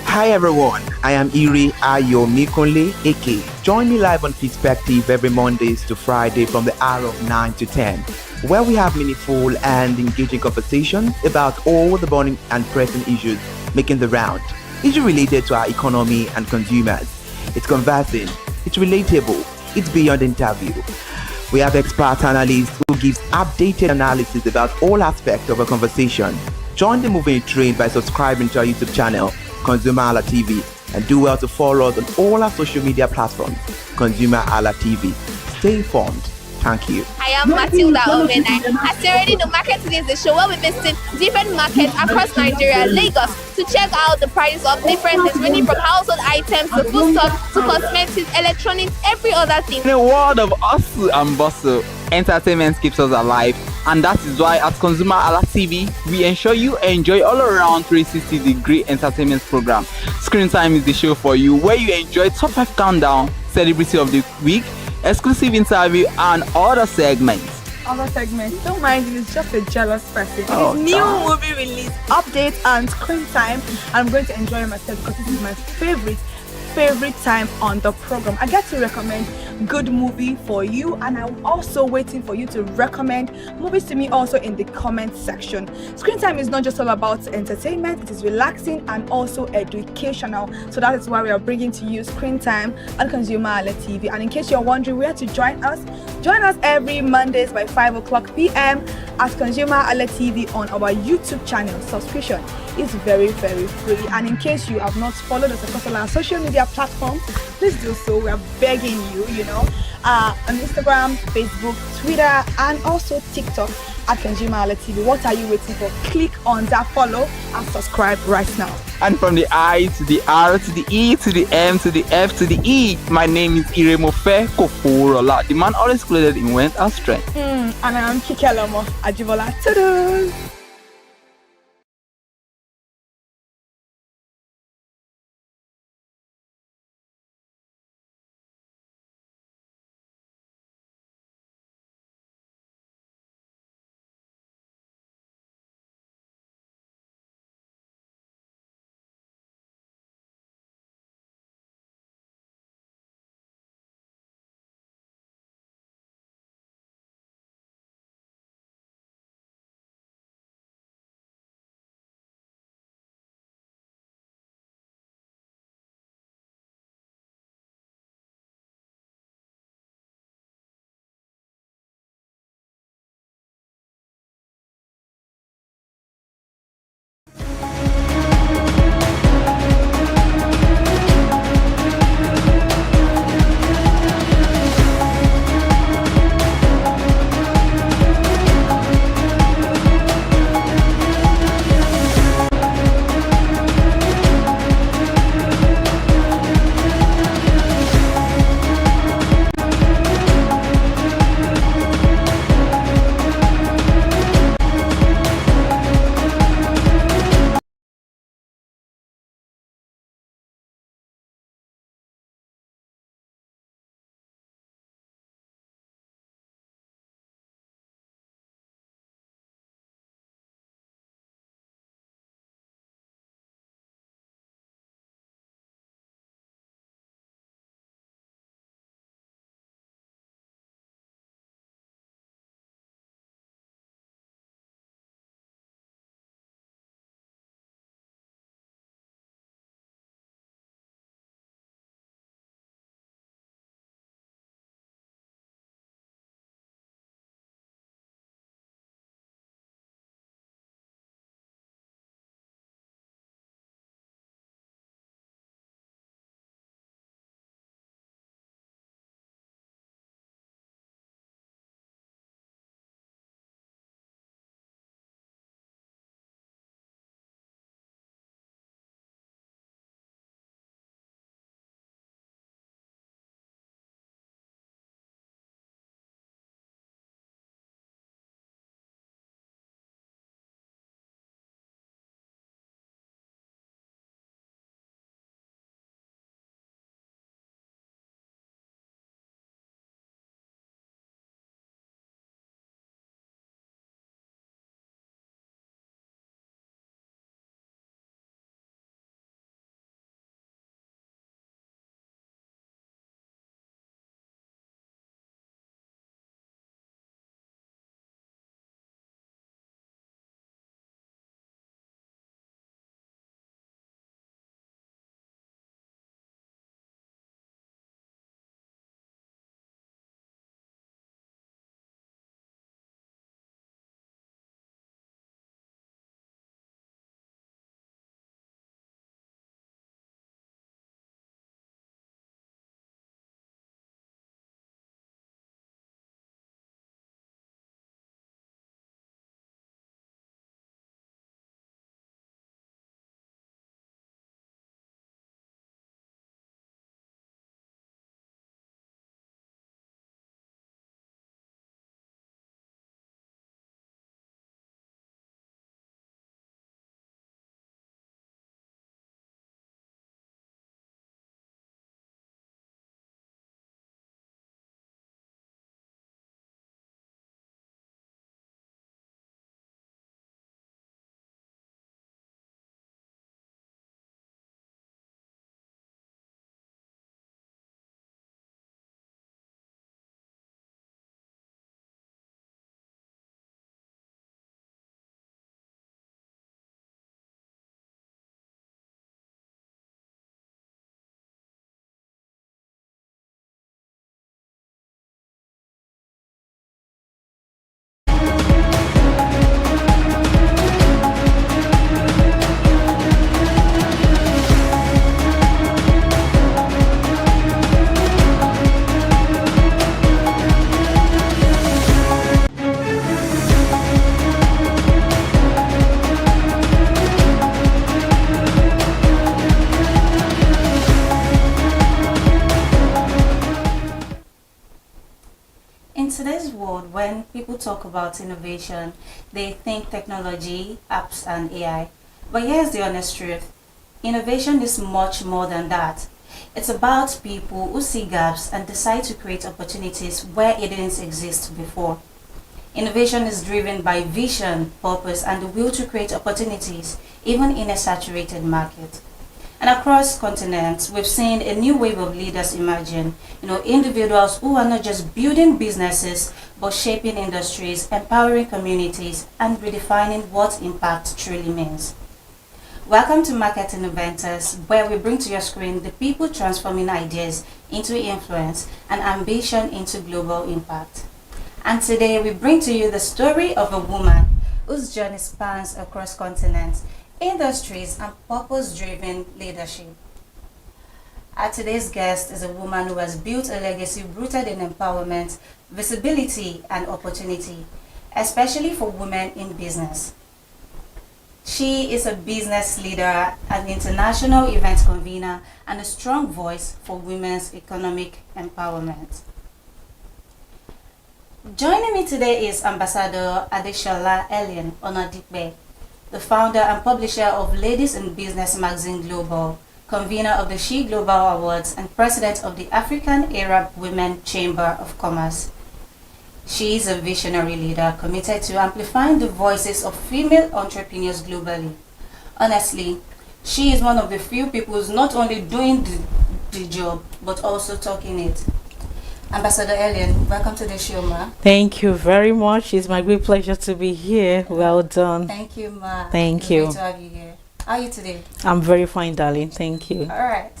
Speaker 1: Hi everyone, I am Iri Ayomikunle Eke. Join me live on Perspective every Mondays to Friday from the hour of 9 to 10, where we have meaningful and engaging conversations about all the burning and pressing issues making the round. Issues related to our economy and consumers. It's conversing, it's relatable, it's beyond interview. We have expert analysts who gives updated analysis about all aspects of a conversation. Join the moving train by subscribing to our YouTube channel, ConsumerHalla TV, and do well to follow us on all our social media platforms, ConsumerHalla TV. Stay informed. Thank you.
Speaker 10: I am Matilda Omenai. As you already know, Market Today is the show where we visit different markets across Nigeria, Lagos, to check out the prices of different things, ranging from household items to foodstuffs to cosmetics, electronics, every other thing.
Speaker 3: In a world of hustle and bustle, entertainment keeps us alive, and that is why at ConsumerHalla TV, we ensure you enjoy all around 360-degree entertainment program. Screen Time is the show for you, where you enjoy top 5 countdown, celebrity of the week, exclusive interview, and other segments.
Speaker 4: Don't mind him, he's just a jealous person.
Speaker 3: Oh,
Speaker 4: His new movie release, update, and screen time. I'm going to enjoy myself because this is my favorite time on the program. I get to recommend
Speaker 2: good movie for you, and I'm also waiting for you to recommend movies to me also in the comment section. Screen time is not just all about entertainment, it is relaxing and also educational. So that is why we are bringing to you Screen Time on ConsumerHallaTV. And in case you're wondering where to join us every Mondays by 5 o'clock p.m. at ConsumerHallaTV on our YouTube channel. Subscription is very, very free. And in case you have not followed us across all our social media platforms, please do so. We are begging you, on Instagram, Facebook, Twitter, and also TikTok at ConsumerHallaTV. What are you waiting for? Click on that follow and subscribe right now.
Speaker 3: And from the I to the R to the E to the M to the F to the E, my name is Iremofe Koforola, the man always clothed in wealth and strength.
Speaker 2: And I am Kikelomo Ajibola. Toodles!
Speaker 11: people talk about innovation, they think technology, apps, and AI. But here's the honest truth. Innovation is much more than that. It's about people who see gaps and decide to create opportunities where it didn't exist before. Innovation is driven by vision, purpose, and the will to create opportunities, even in a saturated market. And across continents, we've seen a new wave of leaders emerging. Individuals who are not just building businesses, but shaping industries, empowering communities, and redefining what impact truly means. Welcome to Marketing Inventors, where we bring to your screen the people transforming ideas into influence and ambition into global impact. And today we bring to you the story of a woman whose journey spans across continents, industries, and purpose-driven leadership. Our today's guest is a woman who has built a legacy rooted in empowerment, visibility, and opportunity, especially for women in business. She is a business leader, an international event convener, and a strong voice for women's economic empowerment. Joining me today is Ambassador Adeshola Ellen Onadipe, the founder and publisher of Ladies in Business Magazine Global, convener of the She Global Awards, and president of the African Arab Women Chamber of Commerce. She is a visionary leader committed to amplifying the voices of female entrepreneurs globally. Honestly, she is one of the few people who's not only doing the job, but also talking it. Ambassador Ellen, welcome to the show, ma.
Speaker 12: Thank you very much. It's my great pleasure to be here. Well done.
Speaker 11: Thank you, ma.
Speaker 12: Thank you.
Speaker 11: Great to have you here. How are you today?
Speaker 12: I'm very fine, darling. Thank you.
Speaker 11: All right.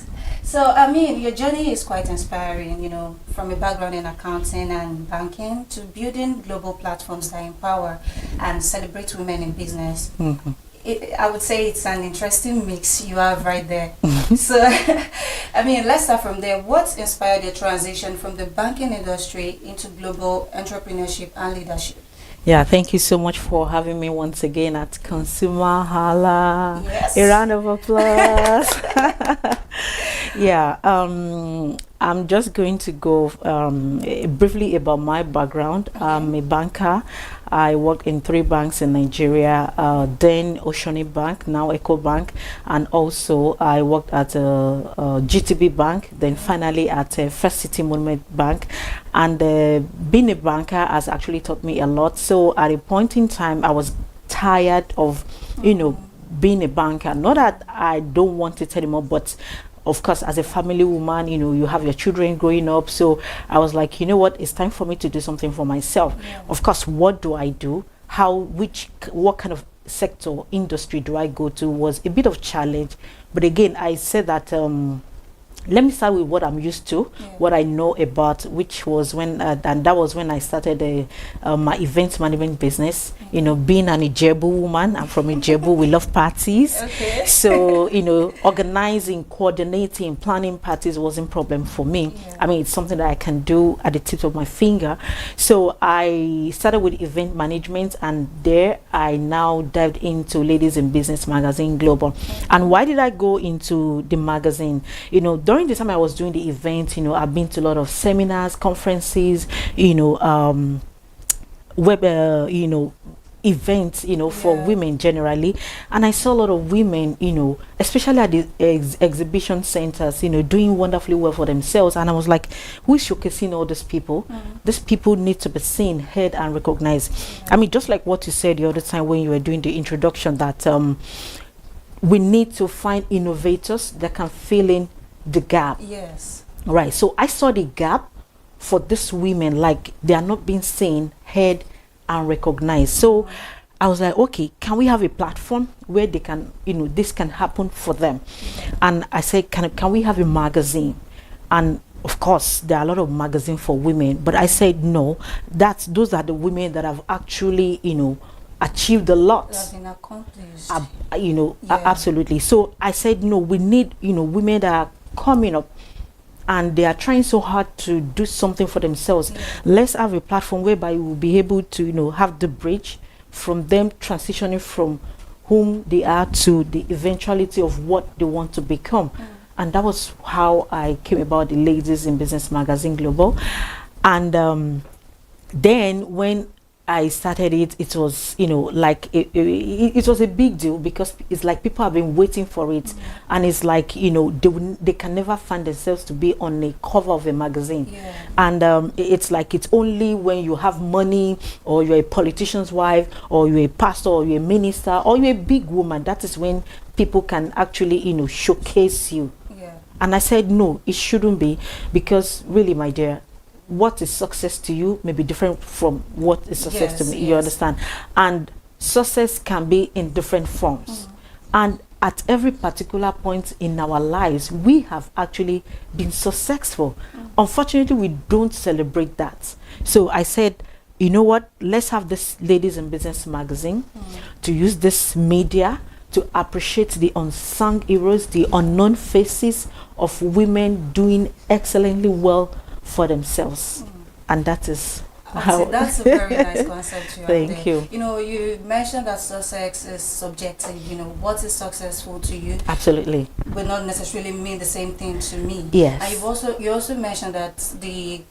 Speaker 11: So, your journey is quite inspiring, from a background in accounting and banking to building global platforms that empower and celebrate women in business.
Speaker 12: Mm-hmm.
Speaker 11: I would say it's an interesting mix you have right there. So, let's start from there. What inspired your transition from the banking industry into global entrepreneurship and leadership?
Speaker 12: Yeah, thank you so much for having me once again at ConsumerHalla.
Speaker 11: Yes.
Speaker 12: A round of applause. Yeah, I'm just going to go briefly about my background. I'm a banker. I worked in 3 banks in Nigeria, then Oceanic Bank, now Eco Bank, and also I worked at GTB Bank, then finally at First City Monument Bank. And being a banker has actually taught me a lot. So at a point in time, I was tired of, being a banker. Not that I don't want it anymore, but of course, as a family woman, you have your children growing up. So I was like, you know what, it's time for me to do something for myself. Yeah. Of course, what do I do? What kind of sector, industry do I go to was a bit of challenge. But again, I said that, let me start with what I'm used to, what I know about, which was when, and that was when I started my event management business. Being an Ijebu woman, I'm from Ijebu, we love parties. Okay. So, organizing, coordinating, planning parties wasn't a problem for me. Yeah. It's something that I can do at the tip of my finger. So I started with event management, and there I now dived into Ladies in Business Magazine Global. Okay. And why did I go into the magazine? During the time I was doing the event, I've been to a lot of seminars, conferences, web, events, for women generally. And I saw a lot of women, especially at the exhibition centers, doing wonderfully well for themselves. And I was like, who is showcasing all these people? These people need to be seen, heard, and recognized. Just like what you said the other time when you were doing the introduction, that we need to find innovators that can fill in the gap.
Speaker 11: Yes.
Speaker 12: Right. So I saw the gap for these women, like they are not being seen, heard, and recognized. So I was like, okay, can we have a platform where they can, this can happen for them? And I said, can we have a magazine? And of course, there are a lot of magazines for women, but I said no. Those are the women that have actually, achieved a lot.
Speaker 11: That have been accomplished.
Speaker 12: Absolutely. So I said no. We need, women that are coming up and they are trying so hard to do something for themselves. Let's have a platform whereby we will be able to have the bridge from them transitioning from whom they are to the eventuality of what they want to become. And that was how I came about the Ladies in Business Magazine Global. And then when I started it, it was, you know, like it was a big deal, because it's like people have been waiting for it, and it's like, you know, they can never find themselves to be on a cover of a magazine. And it's like it's only when you have money, or you're a politician's wife, or you're a pastor, or you're a minister, or you're a big woman, that is when people can actually, you know, showcase you. And I said, no, it shouldn't be, because really, my dear, what is success to you may be different from what is success to me. You understand? And success can be in different forms. And at every particular point in our lives, we have actually been successful. Unfortunately, we don't celebrate that. So I said, you know what? Let's have this Ladies in Business magazine to use this media to appreciate the unsung heroes, the unknown faces of women doing excellently well for themselves. And that is how.
Speaker 11: That's a very nice concept.
Speaker 12: Thank you.
Speaker 11: You know, you mentioned that success is subjective. You know, what is successful to you
Speaker 12: absolutely
Speaker 11: will not necessarily mean the same thing to me.
Speaker 12: Yes.
Speaker 11: And you also mentioned that the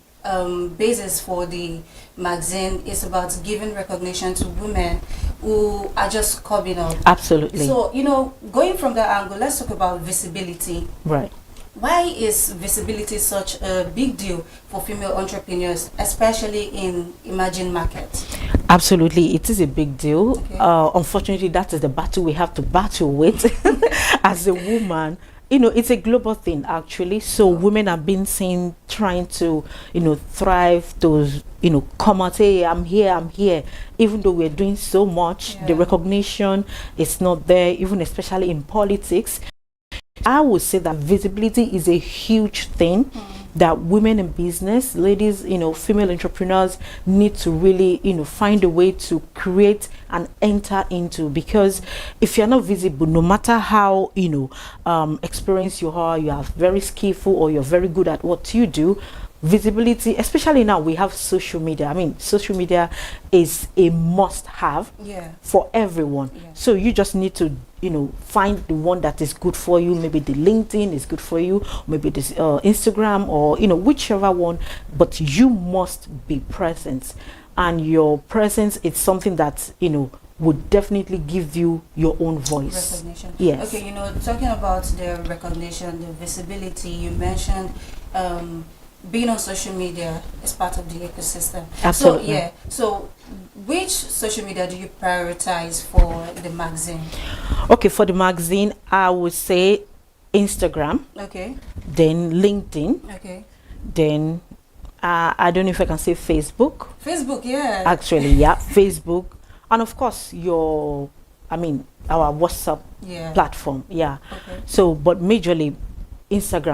Speaker 11: basis for the magazine is about giving recognition to women who are just coming up.
Speaker 12: Absolutely.
Speaker 11: So, you know, going from that angle, let's talk about visibility.
Speaker 12: Right.
Speaker 11: Why is visibility such a big deal for female entrepreneurs, especially in emerging markets?
Speaker 12: Absolutely, it is a big deal. Unfortunately, that is the battle we have to battle with as a woman. You know, it's a global thing, actually. So women have been seen trying to, you know, thrive, to, you know, come out, hey, I'm here. Even though we're doing so much, the recognition is not there, even especially in politics. I would say that visibility is a huge thing that women in business, ladies, you know, female entrepreneurs need to really, you know, find a way to create and enter into, because if you're not visible, no matter how, you know, experienced you are very skillful, or you're very good at what you do, visibility, especially now we have social media. I mean, social media is a must-have for everyone. So you just need to, you know, find the one that is good for you. Maybe the LinkedIn is good for you, maybe this Instagram, or, you know, whichever one, but you must be present. And your presence is something that, you know, would definitely give you your own voice.
Speaker 11: Recognition.
Speaker 12: Yes.
Speaker 11: Okay, you know, talking about the recognition, the visibility, you mentioned being on social media is part of the ecosystem.
Speaker 12: Absolutely.
Speaker 11: So which social media do you prioritize for the magazine?
Speaker 12: Okay, for the magazine, I would say Instagram.
Speaker 11: Okay.
Speaker 12: Then LinkedIn.
Speaker 11: Okay.
Speaker 12: Then I don't know if I can say Facebook.
Speaker 11: Facebook, yeah.
Speaker 12: Actually, yeah, Facebook, and of course our WhatsApp platform. Yeah.
Speaker 11: Okay.
Speaker 12: So, but majorly Instagram.